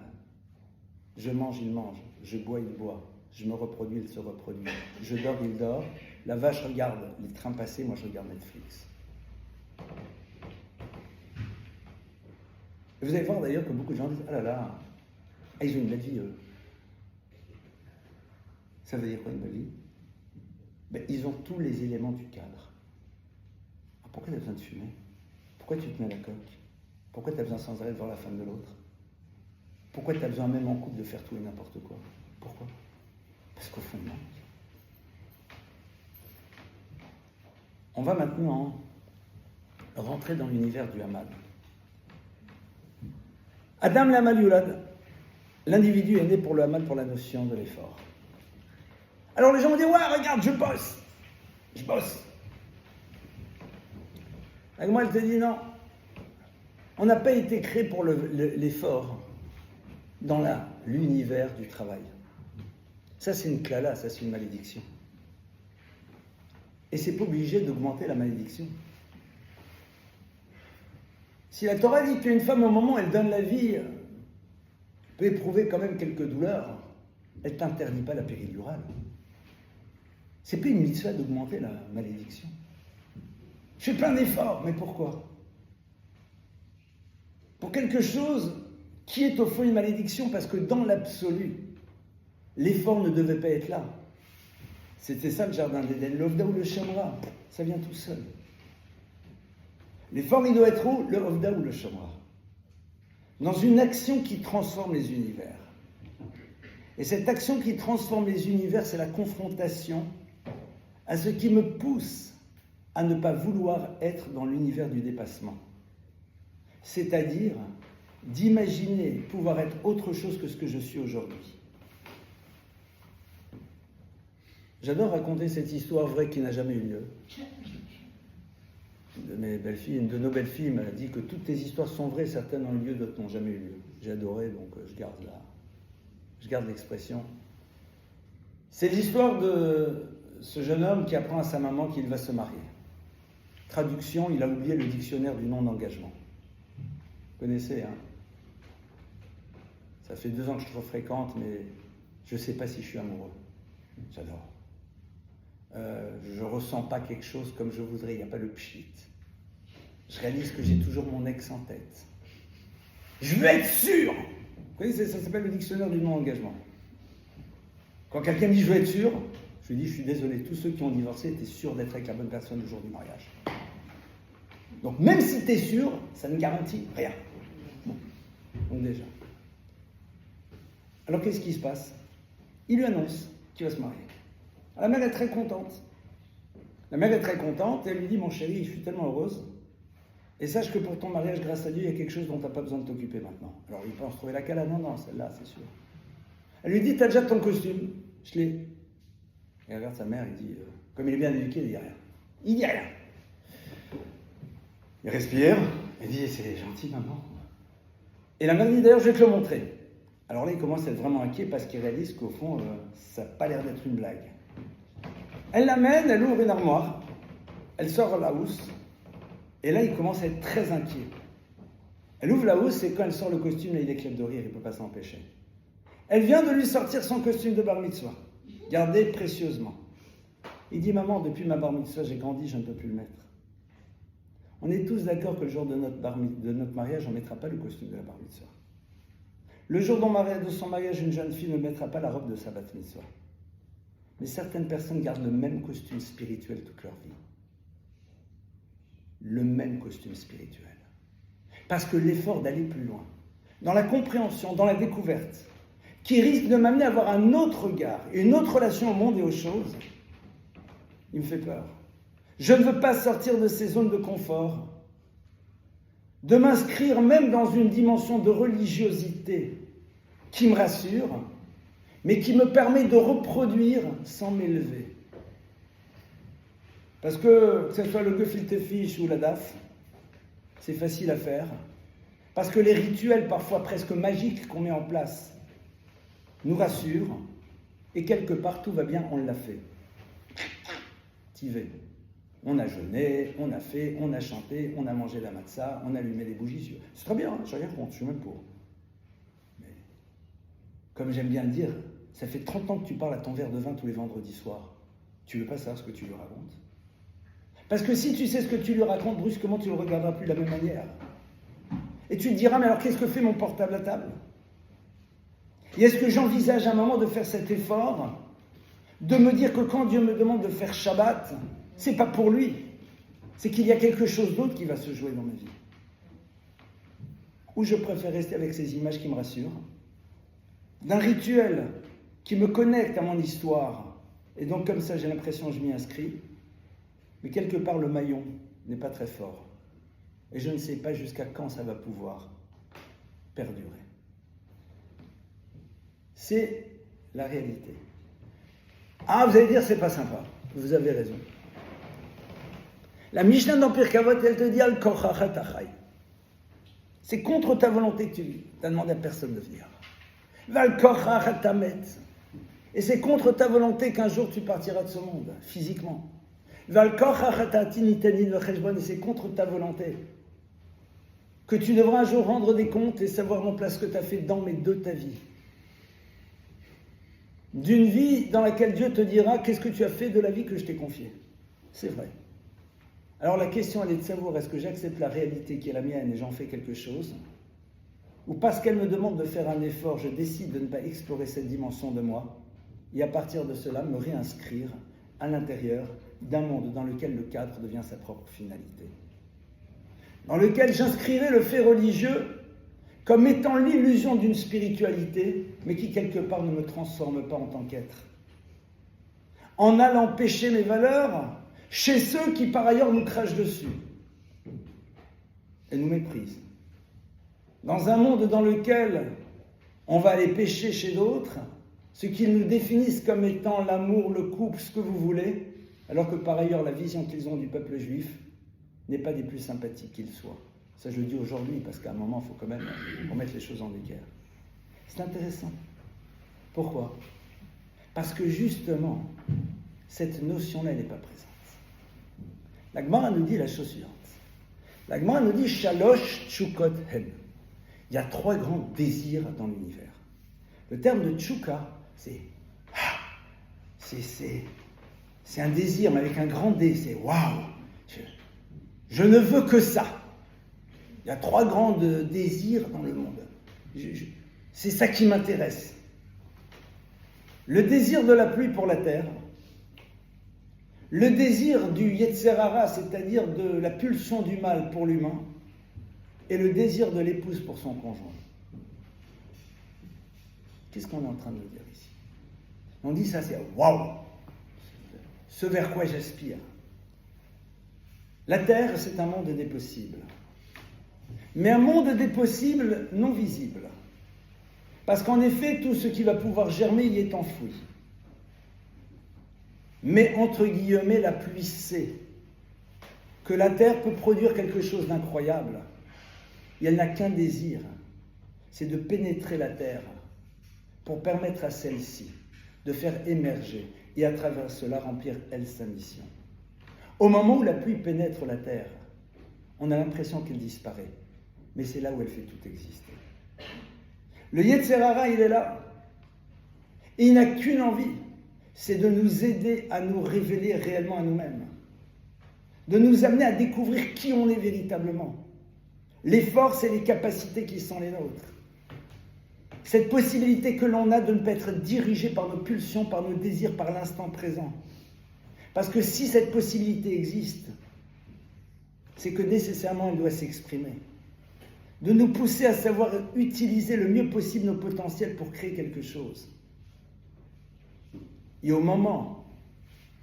Je mange, il mange, je bois, il boit, je me reproduis, il se reproduit, je dors, il dort, la vache regarde les trains passer, moi je regarde Netflix. Et vous allez voir d'ailleurs que beaucoup de gens disent « Ah là là, ils ont une belle vie, eux. » Ça veut dire quoi une belle vie? Ils ont tous les éléments du cadre. Pourquoi tu as besoin de fumer? Pourquoi tu te mets à la coque? Pourquoi tu as besoin sans arrêt de voir la femme de l'autre? Pourquoi tu as besoin même en couple de faire tout et n'importe quoi? Pourquoi? Parce qu'au fond, non. On va maintenant rentrer dans l'univers du Hamal. Adam l'Hamal Yulad, l'individu est né pour le Hamal, pour la notion de l'effort. Alors les gens vont dire, ouais, regarde, je bosse. Avec moi, elle te dit non. On n'a pas été créé pour l'effort dans l'univers du travail. Ça, c'est une klala, ça, c'est une malédiction. Et c'est pas obligé d'augmenter la malédiction. Si la Torah dit qu'une femme, au moment où elle donne la vie, peut éprouver quand même quelques douleurs, elle ne t'interdit pas la péridurale. C'est pas une mitzvah d'augmenter la malédiction. Je fais plein d'efforts, mais pourquoi? Pour quelque chose qui est au fond une malédiction, parce que dans l'absolu, l'effort ne devait pas être là. C'était ça le jardin d'Éden, l'Ovda ou le Shamra, ça vient tout seul. L'effort, il doit être où? Le Ovda ou le Shamra. Dans une action qui transforme les univers. Et cette action qui transforme les univers, c'est la confrontation à ce qui me pousse à ne pas vouloir être dans l'univers du dépassement. C'est-à-dire d'imaginer pouvoir être autre chose que ce que je suis aujourd'hui. J'adore raconter cette histoire vraie qui n'a jamais eu lieu. Une de nos belles-filles m'a dit que toutes les histoires sont vraies, certaines ont eu lieu, d'autres n'ont jamais eu lieu. J'ai adoré, donc je garde l'expression. C'est l'histoire de ce jeune homme qui apprend à sa maman qu'il va se marier. Traduction, il a oublié le dictionnaire du nom d'engagement. Vous connaissez, hein? Ça fait 2 ans que je te fréquente, mais je ne sais pas si je suis amoureux. J'adore. Je ne ressens pas quelque chose comme je voudrais, il n'y a pas le pchit. Je réalise que j'ai toujours mon ex en tête. Je veux être sûr. Vous connaissez, ça s'appelle le dictionnaire du non-engagement. Quand quelqu'un me dit je veux être sûr, je lui dis je suis désolé, tous ceux qui ont divorcé étaient sûrs d'être avec la bonne personne le jour du mariage. Donc même si tu es sûr, ça ne garantit rien. Bon. Donc déjà. Alors qu'est-ce qui se passe? Il lui annonce qu'il va se marier. La mère est très contente. La mère est très contente et elle lui dit, mon chéri, je suis tellement heureuse. Et sache que pour ton mariage, grâce à Dieu, il y a quelque chose dont tu n'as pas besoin de t'occuper maintenant. Alors il pense trouver laquelle? Ah non, celle-là, c'est sûr. Elle lui dit, t'as déjà ton costume? Je l'ai. Il regarde sa mère, il dit, comme il est bien éduqué, il dit rien. Il dit rien. Il respire, il dit, c'est gentil maman. Et la mère dit, d'ailleurs, je vais te le montrer. Alors là, il commence à être vraiment inquiet parce qu'il réalise qu'au fond, ça n'a pas l'air d'être une blague. Elle l'amène, elle ouvre une armoire, elle sort la housse, et là, il commence à être très inquiet. Elle ouvre la housse, et quand elle sort le costume, là, il éclate de rire, il ne peut pas s'empêcher. Elle vient de lui sortir son costume de bar mitzvah, gardé précieusement. Il dit, maman, depuis ma bar mitzvah, j'ai grandi, je ne peux plus le mettre. On est tous d'accord que le jour de notre mariage, on ne mettra pas le costume de la bar mitzvah. Le jour de son mariage, une jeune fille ne mettra pas la robe de sa bat mitzvah. Mais certaines personnes gardent le même costume spirituel toute leur vie. Le même costume spirituel. Parce que l'effort d'aller plus loin, dans la compréhension, dans la découverte, qui risque de m'amener à avoir un autre regard, une autre relation au monde et aux choses, il me fait peur. Je ne veux pas sortir de ces zones de confort, de m'inscrire même dans une dimension de religiosité qui me rassure, mais qui me permet de reproduire sans m'élever. Parce que ce soit le gefilte fish ou la daf, c'est facile à faire. Parce que les rituels, parfois presque magiques qu'on met en place, nous rassurent. Et quelque part, tout va bien, on l'a fait. Tivé. On a jeûné, on a fait, on a chanté, on a mangé la matzah, on a allumé les bougies. C'est très bien, hein, j'ai rien contre, je suis même pour. Mais, comme j'aime bien le dire, ça fait 30 ans que tu parles à ton verre de vin tous les vendredis soirs. Tu veux pas savoir ce que tu lui racontes? Parce que si tu sais ce que tu lui racontes, brusquement, tu ne le regarderas plus de la même manière. Et tu te diras, mais alors qu'est-ce que fait mon portable à table? Et est-ce que j'envisage à un moment de faire cet effort, de me dire que quand Dieu me demande de faire Shabbat, c'est pas pour lui, c'est qu'il y a quelque chose d'autre qui va se jouer dans ma vie. Ou je préfère rester avec ces images qui me rassurent, d'un rituel qui me connecte à mon histoire, et donc comme ça j'ai l'impression que je m'y inscris, mais quelque part le maillon n'est pas très fort, et je ne sais pas jusqu'à quand ça va pouvoir perdurer. C'est la réalité. Ah, vous allez dire c'est pas sympa, vous avez raison. La Mishnah dans Pirkei Avot, elle te dit Al kochacha tachai. C'est contre ta volonté que tu vis. Tu n'as demandé à personne de venir. Val kochacha tamet. Et c'est contre ta volonté qu'un jour tu partiras de ce monde, physiquement. Val kochacha tatini tanin vecheshbon. Et c'est contre ta volonté que tu devras un jour rendre des comptes et savoir mon place que tu as fait dans mais de ta vie. D'une vie dans laquelle Dieu te dira qu'est-ce que tu as fait de la vie que je t'ai confiée. C'est vrai. Alors la question, elle est de savoir, est-ce que j'accepte la réalité qui est la mienne et j'en fais quelque chose? Ou parce qu'elle me demande de faire un effort, je décide de ne pas explorer cette dimension de moi et à partir de cela, me réinscrire à l'intérieur d'un monde dans lequel le cadre devient sa propre finalité. Dans lequel j'inscrirai le fait religieux comme étant l'illusion d'une spiritualité, mais qui quelque part ne me transforme pas en tant qu'être. En allant pêcher mes valeurs chez ceux qui par ailleurs nous crachent dessus et nous méprisent. Dans un monde dans lequel on va aller pêcher chez d'autres, ce qu'ils nous définissent comme étant l'amour, le couple, ce que vous voulez, alors que par ailleurs la vision qu'ils ont du peuple juif n'est pas des plus sympathiques qu'ils soient. Ça je le dis aujourd'hui parce qu'à un moment il faut quand même remettre les choses en équerre. C'est intéressant. Pourquoi ? Parce que justement, cette notion-là n'est pas présente. La Gemara nous dit la chose suivante. La Gemara nous dit Shalosh Tchukot Hen. Il y a 3 grands désirs dans l'univers. Le terme de Tchuka, c'est un désir, mais avec un grand D, c'est waouh, je ne veux que ça. Il y a 3 grands désirs dans le monde. C'est ça qui m'intéresse. Le désir de la pluie pour la terre, le désir du Yetzer Hara, c'est-à-dire de la pulsion du mal pour l'humain, et le désir de l'épouse pour son conjoint. Qu'est-ce qu'on est en train de dire ici ? On dit ça, c'est waouh, ce vers quoi j'aspire. La terre, c'est un monde des possibles. Mais un monde des possibles non visible. Parce qu'en effet, tout ce qui va pouvoir germer y est enfoui. Mais, entre guillemets, la pluie sait que la terre peut produire quelque chose d'incroyable. Et elle n'a qu'un désir, c'est de pénétrer la terre pour permettre à celle-ci de faire émerger et à travers cela remplir, elle, sa mission. Au moment où la pluie pénètre la terre, on a l'impression qu'elle disparaît, mais c'est là où elle fait tout exister. Le Yetzer Hara, il est là. Et il n'a qu'une envie, c'est de nous aider à nous révéler réellement à nous-mêmes, de nous amener à découvrir qui on est véritablement, les forces et les capacités qui sont les nôtres. Cette possibilité que l'on a de ne pas être dirigé par nos pulsions, par nos désirs, par l'instant présent. Parce que si cette possibilité existe, c'est que nécessairement elle doit s'exprimer. De nous pousser à savoir utiliser le mieux possible nos potentiels pour créer quelque chose. Et au moment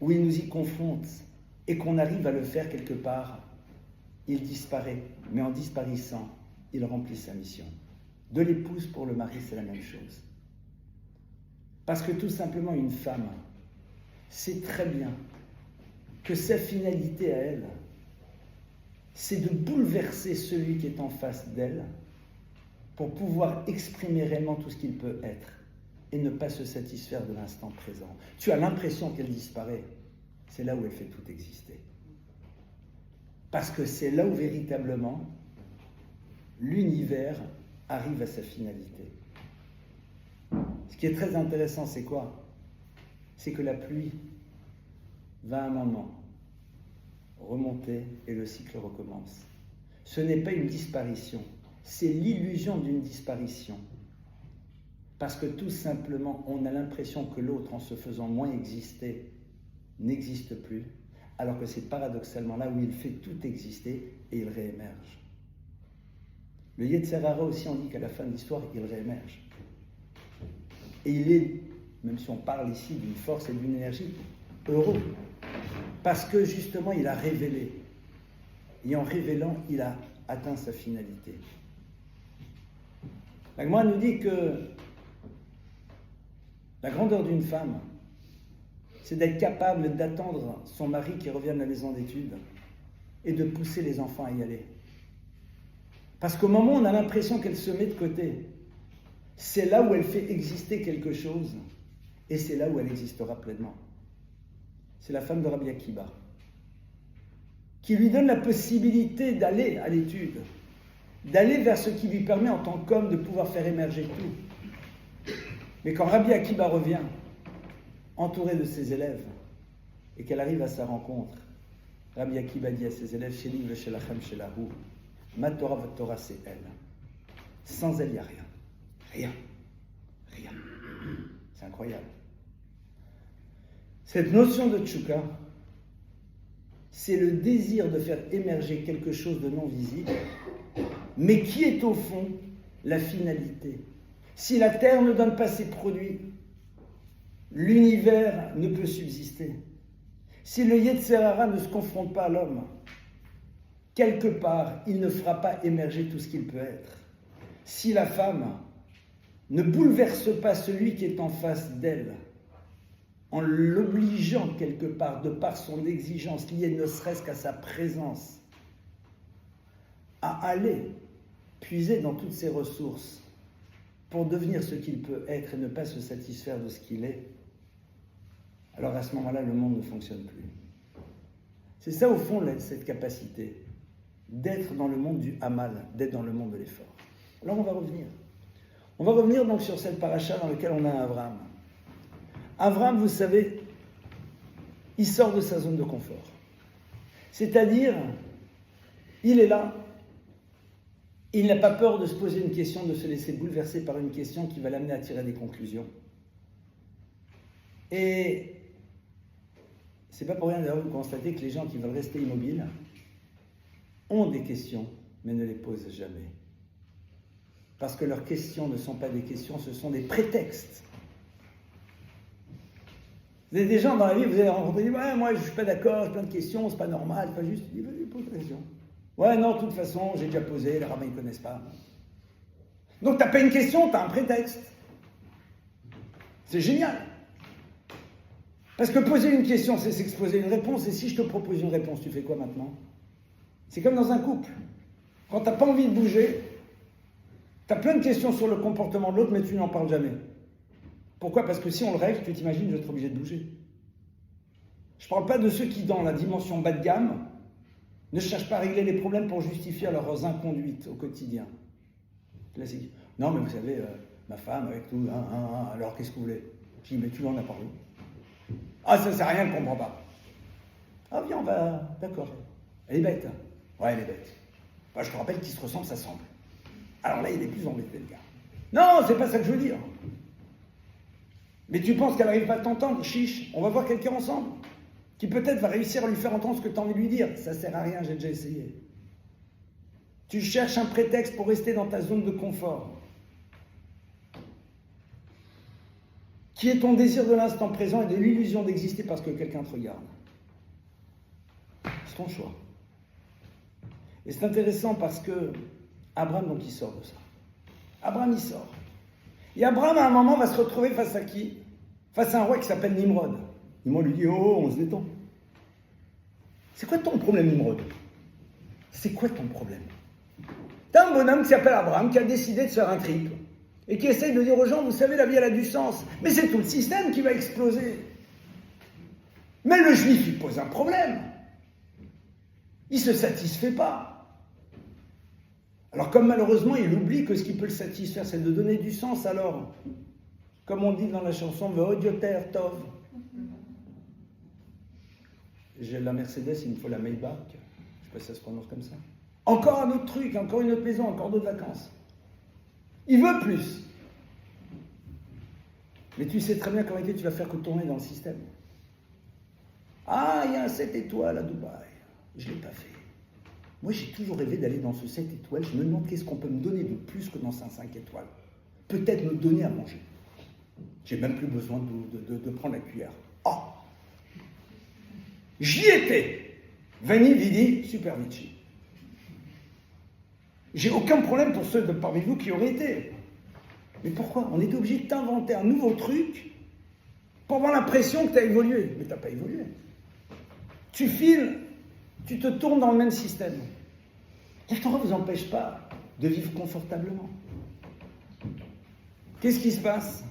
où il nous y confronte et qu'on arrive à le faire quelque part, il disparaît. Mais en disparaissant, il remplit sa mission. De l'épouse pour le mari, c'est la même chose. Parce que tout simplement, une femme sait très bien que sa finalité à elle, c'est de bouleverser celui qui est en face d'elle pour pouvoir exprimer réellement tout ce qu'il peut être et ne pas se satisfaire de l'instant présent. Tu as l'impression qu'elle disparaît, c'est là où elle fait tout exister. Parce que c'est là où véritablement l'univers arrive à sa finalité. Ce qui est très intéressant, c'est quoi ? C'est que la pluie va à un moment remonter et le cycle recommence. Ce n'est pas une disparition, c'est l'illusion d'une disparition. Parce que tout simplement, on a l'impression que l'autre, en se faisant moins exister, n'existe plus, alors que c'est paradoxalement là où il fait tout exister et il réémerge. Le Yetzer Hara aussi, on dit qu'à la fin de l'histoire, il réémerge. Et il est, même si on parle ici d'une force et d'une énergie, heureux. Parce que justement, il a révélé. Et en révélant, il a atteint sa finalité. La Gemara nous dit que la grandeur d'une femme, c'est d'être capable d'attendre son mari qui revient de la maison d'études et de pousser les enfants à y aller. Parce qu'au moment où on a l'impression qu'elle se met de côté, c'est là où elle fait exister quelque chose et c'est là où elle existera pleinement. C'est la femme de Rabbi Akiba qui lui donne la possibilité d'aller à l'étude, d'aller vers ce qui lui permet en tant qu'homme de pouvoir faire émerger tout. Mais quand Rabbi Akiba revient, entouré de ses élèves, et qu'elle arrive à sa rencontre, Rabbi Akiba dit à ses élèves, Sheli v'shelachem shelahu, ma Torah votre Torah c'est elle. Sans elle, il n'y a rien. Rien. Rien. C'est incroyable. Cette notion de tchouka, c'est le désir de faire émerger quelque chose de non visible, mais qui est au fond la finalité. Si la terre ne donne pas ses produits, l'univers ne peut subsister. Si le Yetzer Hara ne se confronte pas à l'homme, quelque part, il ne fera pas émerger tout ce qu'il peut être. Si la femme ne bouleverse pas celui qui est en face d'elle, en l'obligeant quelque part, de par son exigence liée ne serait-ce qu'à sa présence, à aller puiser dans toutes ses ressources pour devenir ce qu'il peut être et ne pas se satisfaire de ce qu'il est, alors à ce moment-là, le monde ne fonctionne plus. C'est ça, au fond, cette capacité d'être dans le monde du Hamal, d'être dans le monde de l'effort. Alors on va revenir. On va revenir donc sur cette paracha dans laquelle on a Abraham. Abraham, vous savez, il sort de sa zone de confort. C'est-à-dire, il est là, il n'a pas peur de se poser une question, de se laisser bouleverser par une question qui va l'amener à tirer des conclusions. Et c'est pas pour rien d'ailleurs de constater que les gens qui veulent rester immobiles ont des questions, mais ne les posent jamais. Parce que leurs questions ne sont pas des questions, ce sont des prétextes. Vous avez des gens dans la vie, vous allez rencontrer, ouais, moi je suis pas d'accord, j'ai plein de questions, c'est pas normal, c'est pas juste. Il vas-y, pose la question. Ouais, non, de toute façon, j'ai déjà posé, les rabbins ne connaissent pas. Donc t'as pas une question, t'as un prétexte. C'est génial. Parce que poser une question, c'est s'exposer une réponse, et si je te propose une réponse, tu fais quoi maintenant? C'est comme dans un couple. Quand t'as pas envie de bouger, t'as plein de questions sur le comportement de l'autre, mais tu n'en parles jamais. Pourquoi? Parce que si on le règle, tu t'imagines, je vais être obligé de bouger. Je ne parle pas de ceux qui, dans la dimension bas de gamme, ne cherchent pas à régler les problèmes pour justifier leurs inconduites au quotidien. Classique. Non, mais vous savez, ma femme, avec tout, alors qu'est-ce que vous voulez? Je dis, mais tu en as parlé. Ah, ça sert à rien, je ne comprends pas. Ah, viens, on va. D'accord. Elle est bête. Hein. Ouais, elle est bête. Bah, je te rappelle qu'ils se ressemblent, ça semble. Alors là, il est plus embêté, le gars. Non, c'est pas ça que je veux dire. Mais tu penses qu'elle n'arrive pas à t'entendre? Chiche, on va voir quelqu'un ensemble qui peut-être va réussir à lui faire entendre ce que tu as envie de lui dire. Ça sert à rien, j'ai déjà essayé. Tu cherches un prétexte pour rester dans ta zone de confort. Qui est ton désir de l'instant présent et de l'illusion d'exister parce que quelqu'un te regarde. C'est ton choix. Et c'est intéressant parce que Abraham, donc, il sort de ça. Abraham, il sort. Et Abraham, à un moment, va se retrouver face à qui? Face à un roi qui s'appelle Nimrod. Nimrod lui dit, oh, on se détend. C'est quoi ton problème, Nimrod? C'est quoi ton problème? T'as un bonhomme qui s'appelle Abraham, qui a décidé de se faire un trip, et qui essaye de dire aux gens, vous savez, la vie, elle a du sens. Mais c'est tout le système qui va exploser. Mais le juif, il pose un problème. Il ne se satisfait pas. Alors comme malheureusement, il oublie que ce qui peut le satisfaire, c'est de donner du sens, alors, comme on dit dans la chanson, « Ve'odioter tov ». J'ai la Mercedes, il me faut la Maybach. Je ne sais pas si ça se prononce comme ça. Encore un autre truc, encore une autre maison, encore d'autres vacances. Il veut plus. Mais tu sais très bien qu'en réalité, tu vas faire que tourner dans le système. Ah, il y a un 7 étoiles à Dubaï. Je ne l'ai pas fait. Moi, j'ai toujours rêvé d'aller dans ce 7 étoiles. Je me demande qu'est-ce qu'on peut me donner de plus que dans un 5 étoiles. Peut-être me donner à manger. J'ai même plus besoin de prendre la cuillère. Oh! J'y étais! Veni, vidi, super vici. J'ai aucun problème pour ceux de parmi vous qui auraient été. Mais pourquoi? On était obligé de t'inventer un nouveau truc pour avoir l'impression que tu as évolué. Mais tu n'as pas évolué. Tu files, tu te tournes dans le même système. La Torah ne vous empêche pas de vivre confortablement. Qu'est-ce qui se passe?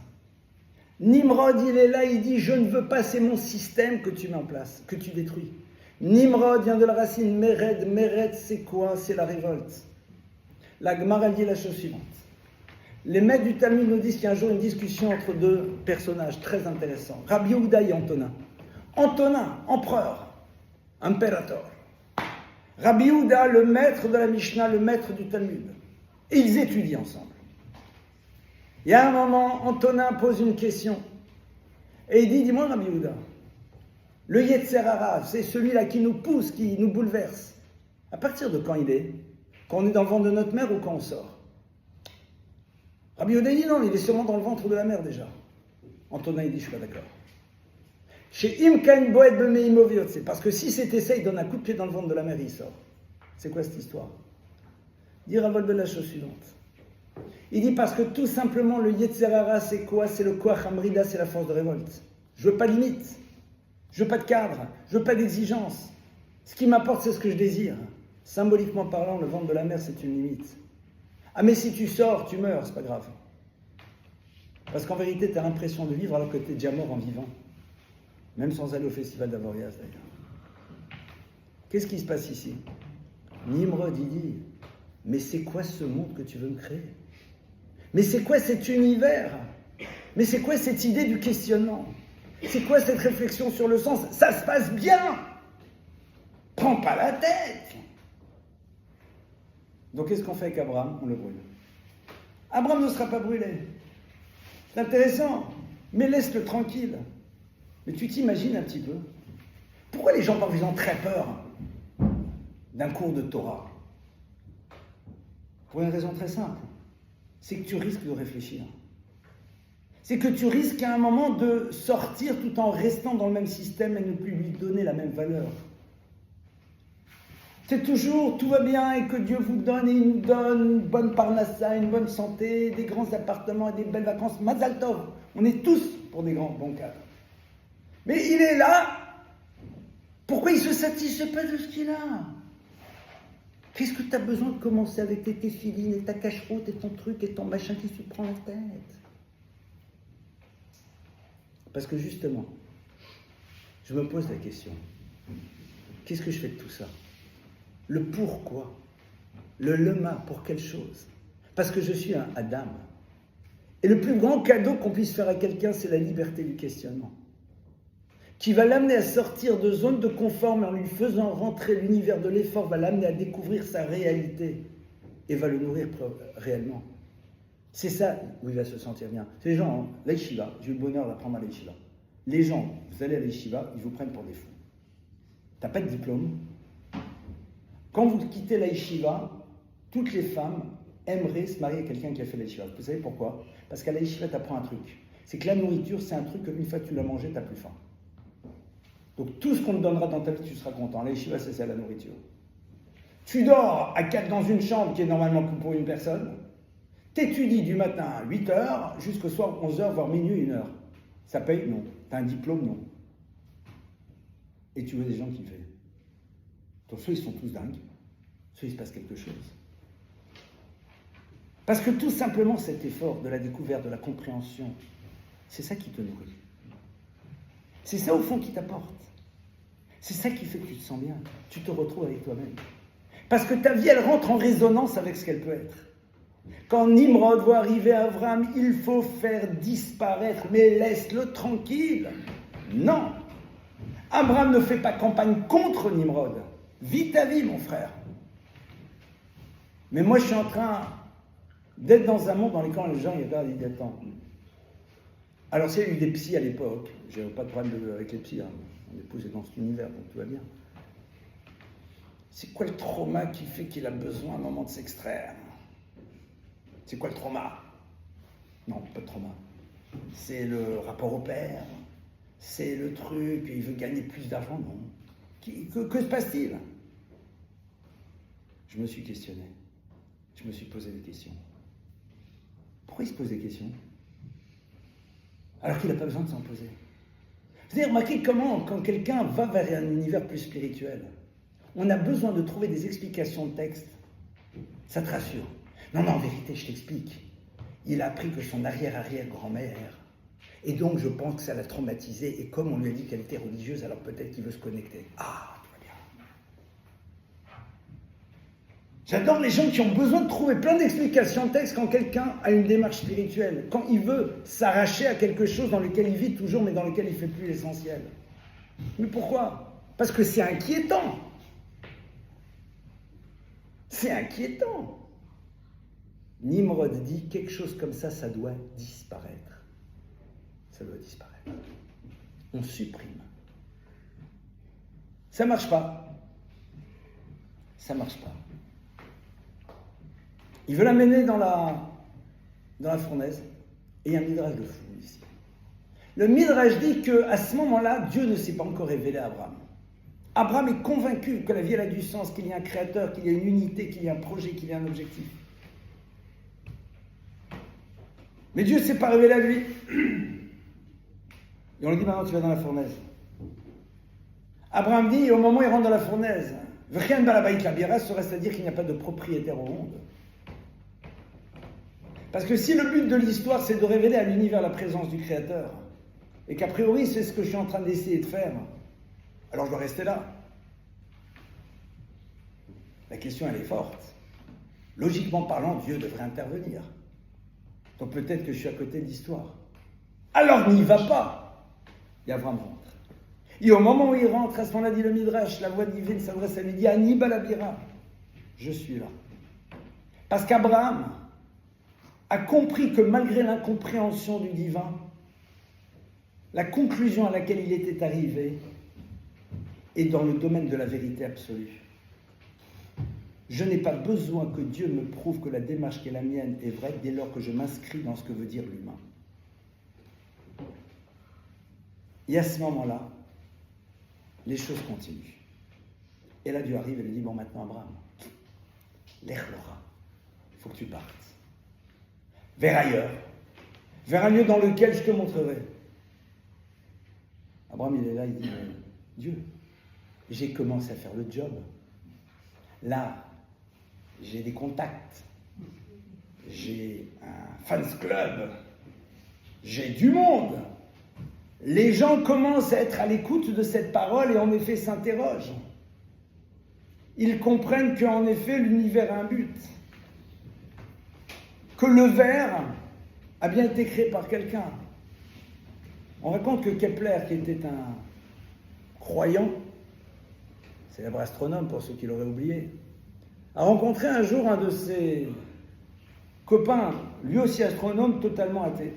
Nimrod, il est là, il dit, je ne veux pas, c'est mon système que tu mets en place, que tu détruis. Nimrod vient de la racine Mered. Mered, c'est quoi? C'est la révolte. La Gemara dit la chose suivante. Les maîtres du Talmud nous disent qu'il y a un jour une discussion entre deux personnages très intéressants, Rabbi Yehuda et Antonin. Antonin, empereur, impérator. Rabbi Yehuda, le maître de la Mishnah, le maître du Talmud. Et ils étudient ensemble. Il y a un moment, Antonin pose une question. Et il dit, dis-moi Rabbi Yehuda, le Yetzer Hara, c'est celui-là qui nous pousse, qui nous bouleverse. À partir de quand il est? Quand on est dans le ventre de notre mère ou quand on sort? Rabbi Yehuda dit non, il est sûrement dans le ventre de la mer déjà. Antonin il dit je suis pas d'accord. Chez Imkan Boed Bemeimoviot, c'est parce que si c'était ça, il donne un coup de pied dans le ventre de la mer et il sort. C'est quoi cette histoire? Dit Ravol Ben la chose suivante. Il dit parce que tout simplement le Yetzer Hara c'est quoi? C'est le Koach Hamrida, c'est la force de révolte. Je veux pas de limite, je veux pas de cadre, je veux pas d'exigence. Ce qui m'apporte c'est ce que je désire. Symboliquement parlant, le ventre de la mer c'est une limite. Ah mais si tu sors, tu meurs, c'est pas grave. Parce qu'en vérité, tu as l'impression de vivre alors que tu es déjà mort en vivant. Même sans aller au festival d'Avoriaz d'ailleurs. Qu'est-ce qui se passe ici? Nimrod, il dit, mais c'est quoi ce monde que tu veux me créer? Mais c'est quoi cet univers? Mais c'est quoi cette idée du questionnement? C'est quoi cette réflexion sur le sens? Ça se passe bien! Prends pas la tête! Donc qu'est-ce qu'on fait avec Abraham? On le brûle. Abraham ne sera pas brûlé. C'est intéressant, mais laisse-le tranquille. Mais tu t'imagines un petit peu? Pourquoi les gens parfois ils ont très peur d'un cours de Torah? Pour une raison très simple. C'est que tu risques de réfléchir. C'est que tu risques à un moment de sortir tout en restant dans le même système et ne plus lui donner la même valeur. C'est toujours, tout va bien et que Dieu vous donne et il nous donne une bonne parnassa, une bonne santé, des grands appartements et des belles vacances. Mazal Tov, on est tous pour des grands bons cadres. Mais il est là, pourquoi il ne se satisfait pas de ce qu'il a? Qu'est-ce que tu as besoin de commencer avec tes téphilines et ta cache-route et ton truc et ton machin qui se prend la tête? Parce que justement, je me pose la question, qu'est-ce que je fais de tout ça? Le pourquoi, le lema, pour quelle chose? Parce que je suis un Adam. Et le plus grand cadeau qu'on puisse faire à quelqu'un, c'est la liberté du questionnement. Qui va l'amener à sortir de zone de confort, mais en lui faisant rentrer l'univers de l'effort, va l'amener à découvrir sa réalité et va le nourrir réellement. C'est ça où il va se sentir bien. C'est les gens, hein, l'Aïshiva, j'ai eu le bonheur d'apprendre à l'Aïshiva. Les gens, vous allez à l'Aïshiva, ils vous prennent pour des fous. T'as pas de diplôme. Quand vous quittez l'Aïshiva, toutes les femmes aimeraient se marier avec quelqu'un qui a fait l'Aïshiva. Vous savez pourquoi? Parce qu'à l'Aïshiva, tu apprends un truc. C'est que la nourriture, c'est un truc qu'une fois que tu l'as mangé, tu n'as plus faim. Donc tout ce qu'on te donnera dans ta vie, tu seras content. L'Aïshiva, c'est ça la nourriture. Tu dors à 4 dans une chambre qui est normalement pour une personne. T'étudies du matin à 8h jusqu'au soir 11h, voire minuit, 1h. Ça paye? Non. T'as un diplôme? Non. Et tu veux des gens qui fait. Donc soit ils sont tous dingues, soit il se passe quelque chose. Parce que tout simplement cet effort de la découverte, de la compréhension, c'est ça qui te nourrit. C'est ça au fond qui t'apporte. C'est ça qui fait que tu te sens bien. Tu te retrouves avec toi-même. Parce que ta vie, elle rentre en résonance avec ce qu'elle peut être. Quand Nimrod voit arriver Abraham, il faut faire disparaître, mais laisse-le tranquille. Non. Abraham ne fait pas campagne contre Nimrod. Vis ta vie, mon frère. Mais moi, je suis en train d'être dans un monde dans lequel les gens ils regardent et disent attends. Alors, s'il y a eu des psys à l'époque, j'ai pas de problème avec les psys, hein. Mon épouse est dans cet univers, donc tout va bien. C'est quoi le trauma qui fait qu'il a besoin à un moment de s'extraire? C'est quoi le trauma? Non, pas de trauma. C'est le rapport au père, c'est le truc, il veut gagner plus d'argent, non. Que se passe-t-il? Je me suis questionné. Je me suis posé des questions. Pourquoi il se pose des questions? Alors qu'il n'a pas besoin de s'en poser. Vous avez remarqué comment, quand quelqu'un va vers un univers plus spirituel, on a besoin de trouver des explications de texte. Ça te rassure. Non, en vérité, je t'explique. Il a appris que son arrière-arrière-grand-mère, et donc je pense que ça l'a traumatisé, et comme on lui a dit qu'elle était religieuse, alors peut-être qu'il veut se connecter. Ah, tout va bien. J'adore les gens qui ont besoin de trouver plein d'explications de texte quand quelqu'un a une démarche spirituelle, quand il veut s'arracher à quelque chose dans lequel il vit toujours, mais dans lequel il ne fait plus l'essentiel. Mais pourquoi? Parce que c'est inquiétant. C'est inquiétant. Nimrod dit quelque chose comme ça doit disparaître. Ça doit disparaître. On supprime. Ça marche pas. Ça marche pas. Il veut l'amener dans dans la fournaise, et il y a un midrash de fou ici. Le midrash dit qu'à ce moment-là, Dieu ne s'est pas encore révélé à Abraham. Abraham est convaincu que la vie elle a du sens, qu'il y a un créateur, qu'il y a une unité, qu'il y a un projet, qu'il y a un objectif. Mais Dieu ne s'est pas révélé à lui. Et on lui dit maintenant tu vas dans la fournaise. Abraham dit, au moment où il rentre dans la fournaise, V'chen balabaït labira serait à dire qu'il n'y a pas de propriétaire au monde. Parce que si le but de l'histoire c'est de révéler à l'univers la présence du Créateur, et qu'a priori c'est ce que je suis en train d'essayer de faire, alors je dois rester là. La question elle est forte. Logiquement parlant, Dieu devrait intervenir. Donc peut-être que je suis à côté de l'histoire. Alors n'y va pas. Et Abraham rentre. Et au moment où il rentre, à ce moment-là dit le Midrash, la voix divine s'adresse à lui, dit Ani balabira, je suis là. Parce qu'Abraham a compris que malgré l'incompréhension du divin, la conclusion à laquelle il était arrivé est dans le domaine de la vérité absolue. Je n'ai pas besoin que Dieu me prouve que la démarche qui est la mienne est vraie dès lors que je m'inscris dans ce que veut dire l'humain. Et à ce moment-là, les choses continuent. Et là, Dieu arrive et lui dit, bon, maintenant, Abraham, l'Echora, il faut que tu partes. Vers ailleurs, vers un lieu dans lequel je te montrerai. Abraham, il est là, il dit, Dieu, j'ai commencé à faire le job. Là, j'ai des contacts. J'ai un fans club. J'ai du monde. Les gens commencent à être à l'écoute de cette parole et en effet s'interrogent. Ils comprennent qu'en effet l'univers a un but. Que le verre a bien été créé par quelqu'un. On raconte que Kepler, qui était un croyant, célèbre astronome pour ceux qui l'auraient oublié, a rencontré un jour un de ses copains, lui aussi astronome, totalement athée.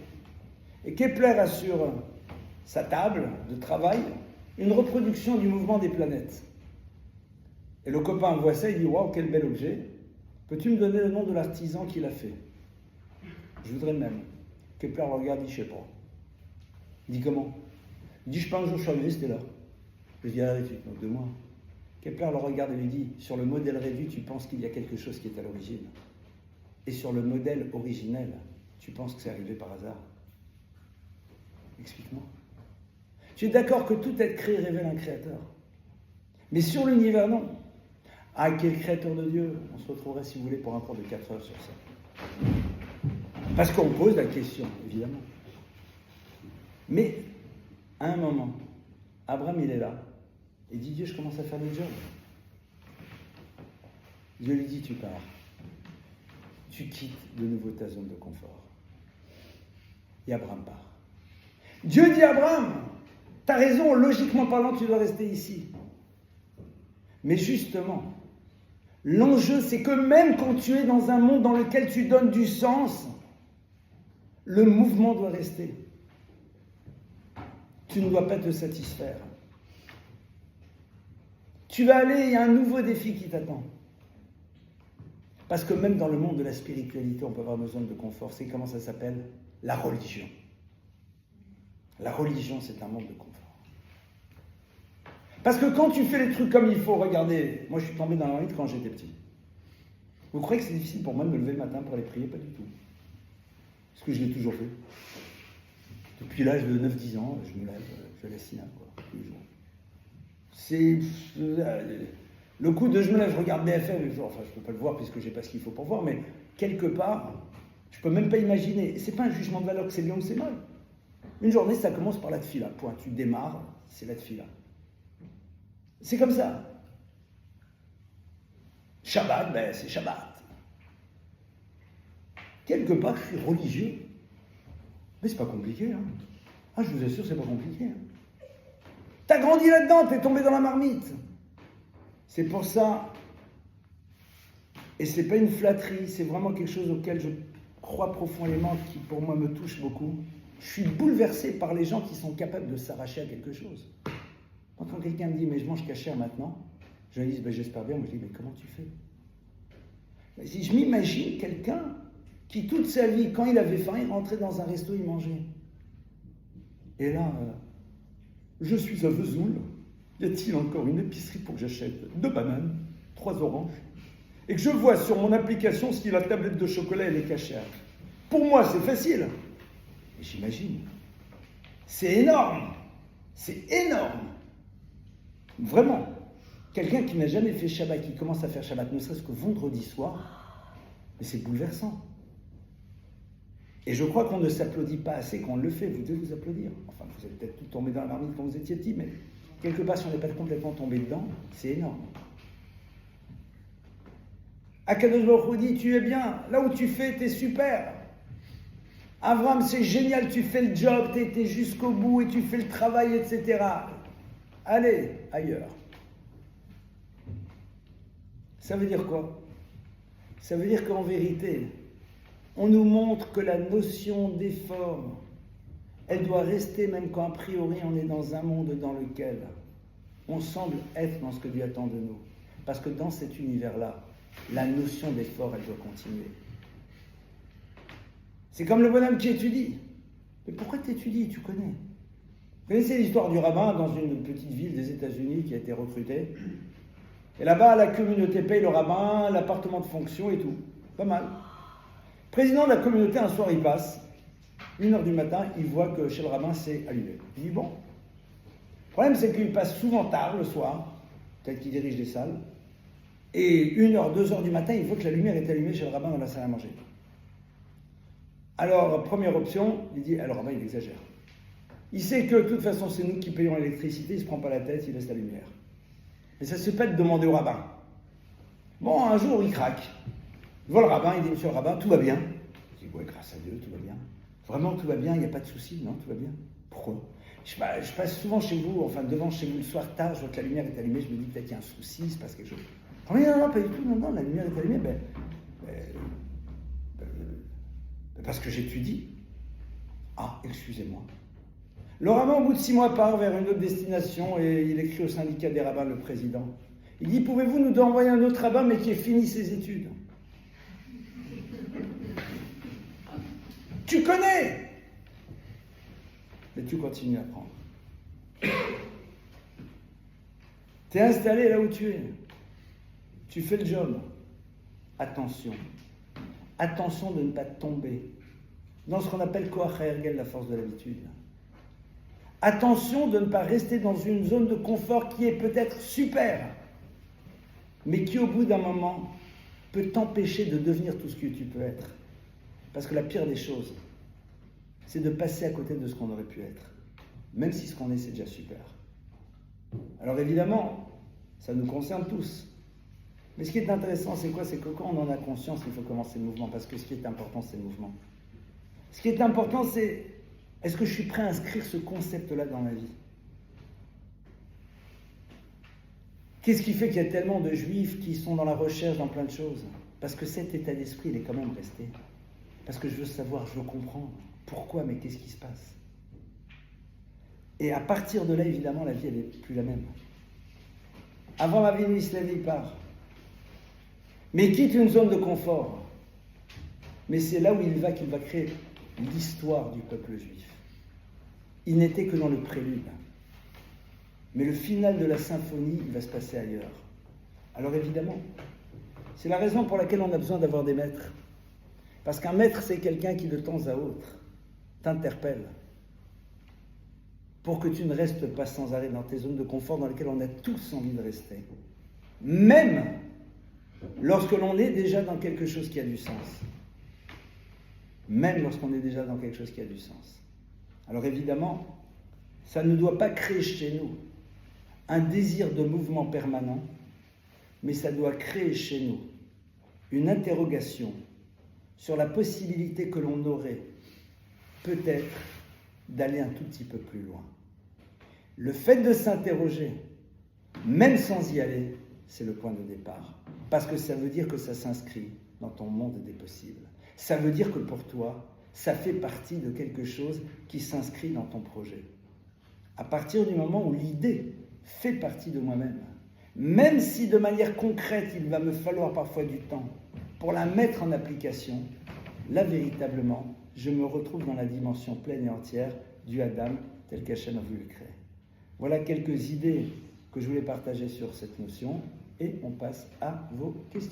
Et Kepler a sur sa table de travail une reproduction du mouvement des planètes. Et le copain voit ça, il dit « Waouh, quel bel objet. Peux-tu me donner le nom de l'artisan qui l'a fait ?» Je voudrais le même. Kepler le regarde, il dit « Je sais pas. » Il dit « Comment ?» Il dit « Je sais pas, un jour je suis arrivé, c'était là. » Je dis « Ah, donc 2 mois. » Kepler le regarde et lui dit « Sur le modèle réduit, tu penses qu'il y a quelque chose qui est à l'origine. Et sur le modèle originel, tu penses que c'est arrivé par hasard. Explique-moi. Tu es d'accord que tout être créé révèle un créateur. Mais sur l'univers, non. Ah, quel créateur de Dieu. On se retrouverait, si vous voulez, pour un cours de 4 heures sur ça. Parce qu'on pose la question, évidemment. Mais, à un moment, Abraham, il est là. Il dit, Dieu, je commence à faire le job. Dieu lui dit, tu pars. Tu quittes de nouveau ta zone de confort. Et Abraham part. Dieu dit à Abraham, t'as raison, logiquement parlant, tu dois rester ici. Mais justement, l'enjeu, c'est que même quand tu es dans un monde dans lequel tu donnes du sens, le mouvement doit rester. Tu ne dois pas te satisfaire. Tu vas aller, il y a un nouveau défi qui t'attend. Parce que même dans le monde de la spiritualité, on peut avoir besoin de confort. C'est comment ça s'appelle ? La religion. La religion, c'est un monde de confort. Parce que quand tu fais les trucs comme il faut, regardez, moi je suis tombé dans la rite quand j'étais petit. Vous croyez que c'est difficile pour moi de me lever le matin pour aller prier ? Pas du tout. Parce que je l'ai toujours fait. Depuis l'âge de 9-10 ans, je me lève, je laisse Sina, tous les jours. C'est le coup de je me lève, je regarde BFM, enfin je ne peux pas le voir puisque je n'ai pas ce qu'il faut pour voir, mais quelque part, je ne peux même pas imaginer. C'est pas un jugement de valeur que c'est bien ou c'est mal. Une journée, ça commence par la tfila. Point. Tu démarres, c'est la tfila. C'est comme ça. Shabbat, ben c'est Shabbat. Quelque part, je suis religieux. Mais c'est pas compliqué. Hein. Ah, je vous assure, c'est pas compliqué. Hein. T'as grandi là-dedans, t'es tombé dans la marmite. C'est pour ça. Et c'est pas une flatterie, c'est vraiment quelque chose auquel je crois profondément, qui pour moi me touche beaucoup. Je suis bouleversé par les gens qui sont capables de s'arracher à quelque chose. Quand quelqu'un me dit, mais je mange cachère maintenant, je lui dis, ben, j'espère bien. Moi, je dis, mais comment tu fais? Ben, si je m'imagine quelqu'un qui toute sa vie, quand il avait faim, il rentrait dans un resto, il mangeait. Et là, je suis à Vesoul, y a-t-il encore une épicerie pour que j'achète 2 bananes, 3 oranges, et que je vois sur mon application si la tablette de chocolat elle est cachère. Pour moi, c'est facile. Et j'imagine. C'est énorme. C'est énorme. Vraiment. Quelqu'un qui n'a jamais fait Shabbat, qui commence à faire Shabbat, ne serait-ce que vendredi soir, mais c'est bouleversant. Et je crois qu'on ne s'applaudit pas assez quand on le fait. Vous devez vous applaudir. Enfin, vous êtes peut-être tout tombé dans la marmite quand vous étiez petit, mais quelque part, si on n'est pas complètement tombé dedans, c'est énorme. Akadosh Baruch Hu dit, tu es bien, là où tu fais, t'es super. Avram, c'est génial, tu fais le job, t'es jusqu'au bout et tu fais le travail, etc. Allez, ailleurs. Ça veut dire quoi? Ça veut dire qu'en vérité, on nous montre que la notion d'effort, elle doit rester même quand a priori on est dans un monde dans lequel on semble être dans ce que Dieu attend de nous. Parce que dans cet univers-là, la notion d'effort, elle doit continuer. C'est comme le bonhomme qui étudie. Mais pourquoi tu étudies? Tu connais. Vous connaissez l'histoire du rabbin dans une petite ville des États-Unis qui a été recruté. Et là-bas, la communauté paye le rabbin, l'appartement de fonction et tout. Pas mal. Président de la communauté, un soir, il passe. 1h du matin, il voit que chez le rabbin, c'est allumé. Il dit bon. Le problème, c'est qu'il passe souvent tard le soir. Peut-être qu'il dirige des salles. Et 1h, 2h du matin, il voit que la lumière est allumée chez le rabbin dans la salle à manger. Alors, première option, il dit, alors le rabbin, il exagère. Il sait que de toute façon, c'est nous qui payons l'électricité, il ne se prend pas la tête, il laisse la lumière. Mais ça ne se fait pas de demander au rabbin. Bon, un jour, il craque. Il voit le rabbin, il dit, monsieur le rabbin, tout va bien. Il dit, ouais, grâce à Dieu, tout va bien. Vraiment, tout va bien, il n'y a pas de souci, non, tout va bien. Pourquoi? Je passe souvent chez vous, enfin devant chez vous le soir tard, je vois que la lumière est allumée, je me dis peut-être qu'il y a un souci, il se passe quelque chose. Oh, mais non, pas du tout, non, la lumière est allumée, parce que j'étudie. Ah, excusez-moi. Le rabbin, au bout de 6 mois, part vers une autre destination et il écrit au syndicat des rabbins, le président. Il dit, pouvez-vous nous envoyer un autre rabbin, mais qui ait fini ses études? Tu connais, mais tu continues à apprendre. Tu es installé là où tu es. Tu fais le job. Attention. Attention de ne pas tomber dans ce qu'on appelle Koach HaErgel, la force de l'habitude. Attention de ne pas rester dans une zone de confort qui est peut-être super, mais qui au bout d'un moment peut t'empêcher de devenir tout ce que tu peux être. Parce que la pire des choses, c'est de passer à côté de ce qu'on aurait pu être. Même si ce qu'on est, c'est déjà super. Alors évidemment, ça nous concerne tous. Mais ce qui est intéressant, c'est quoi? C'est que quand on en a conscience, il faut commencer le mouvement. Parce que ce qui est important, c'est le mouvement. Ce qui est important, c'est est-ce que je suis prêt à inscrire ce concept-là dans ma vie? Qu'est-ce qui fait qu'il y a tellement de juifs qui sont dans la recherche dans plein de choses? Parce que cet état d'esprit, il est quand même resté. Parce que je veux savoir, je veux comprendre. Pourquoi, mais qu'est-ce qui se passe? Et à partir de là, évidemment, la vie, elle n'est plus la même. Avant la vie, il part. Mais il quitte une zone de confort. Mais c'est là où il va qu'il va créer l'histoire du peuple juif. Il n'était que dans le prélude. Mais le final de la symphonie, il va se passer ailleurs. Alors évidemment, c'est la raison pour laquelle on a besoin d'avoir des maîtres. Parce qu'un maître, c'est quelqu'un qui de temps à autre t'interpelle pour que tu ne restes pas sans arrêt dans tes zones de confort dans lesquelles on a tous envie de rester. Même lorsque l'on est déjà dans quelque chose qui a du sens. Même lorsqu'on est déjà dans quelque chose qui a du sens. Alors évidemment, ça ne doit pas créer chez nous un désir de mouvement permanent, mais ça doit créer chez nous une interrogation sur la possibilité que l'on aurait peut-être d'aller un tout petit peu plus loin. Le fait de s'interroger, même sans y aller, c'est le point de départ. Parce que ça veut dire que ça s'inscrit dans ton monde des possibles. Ça veut dire que pour toi, ça fait partie de quelque chose qui s'inscrit dans ton projet. À partir du moment où l'idée fait partie de moi-même, même si de manière concrète, il va me falloir parfois du temps pour la mettre en application, là véritablement, je me retrouve dans la dimension pleine et entière du Adam tel qu'Hachem a voulu le créer. Voilà quelques idées que je voulais partager sur cette notion et on passe à vos questions.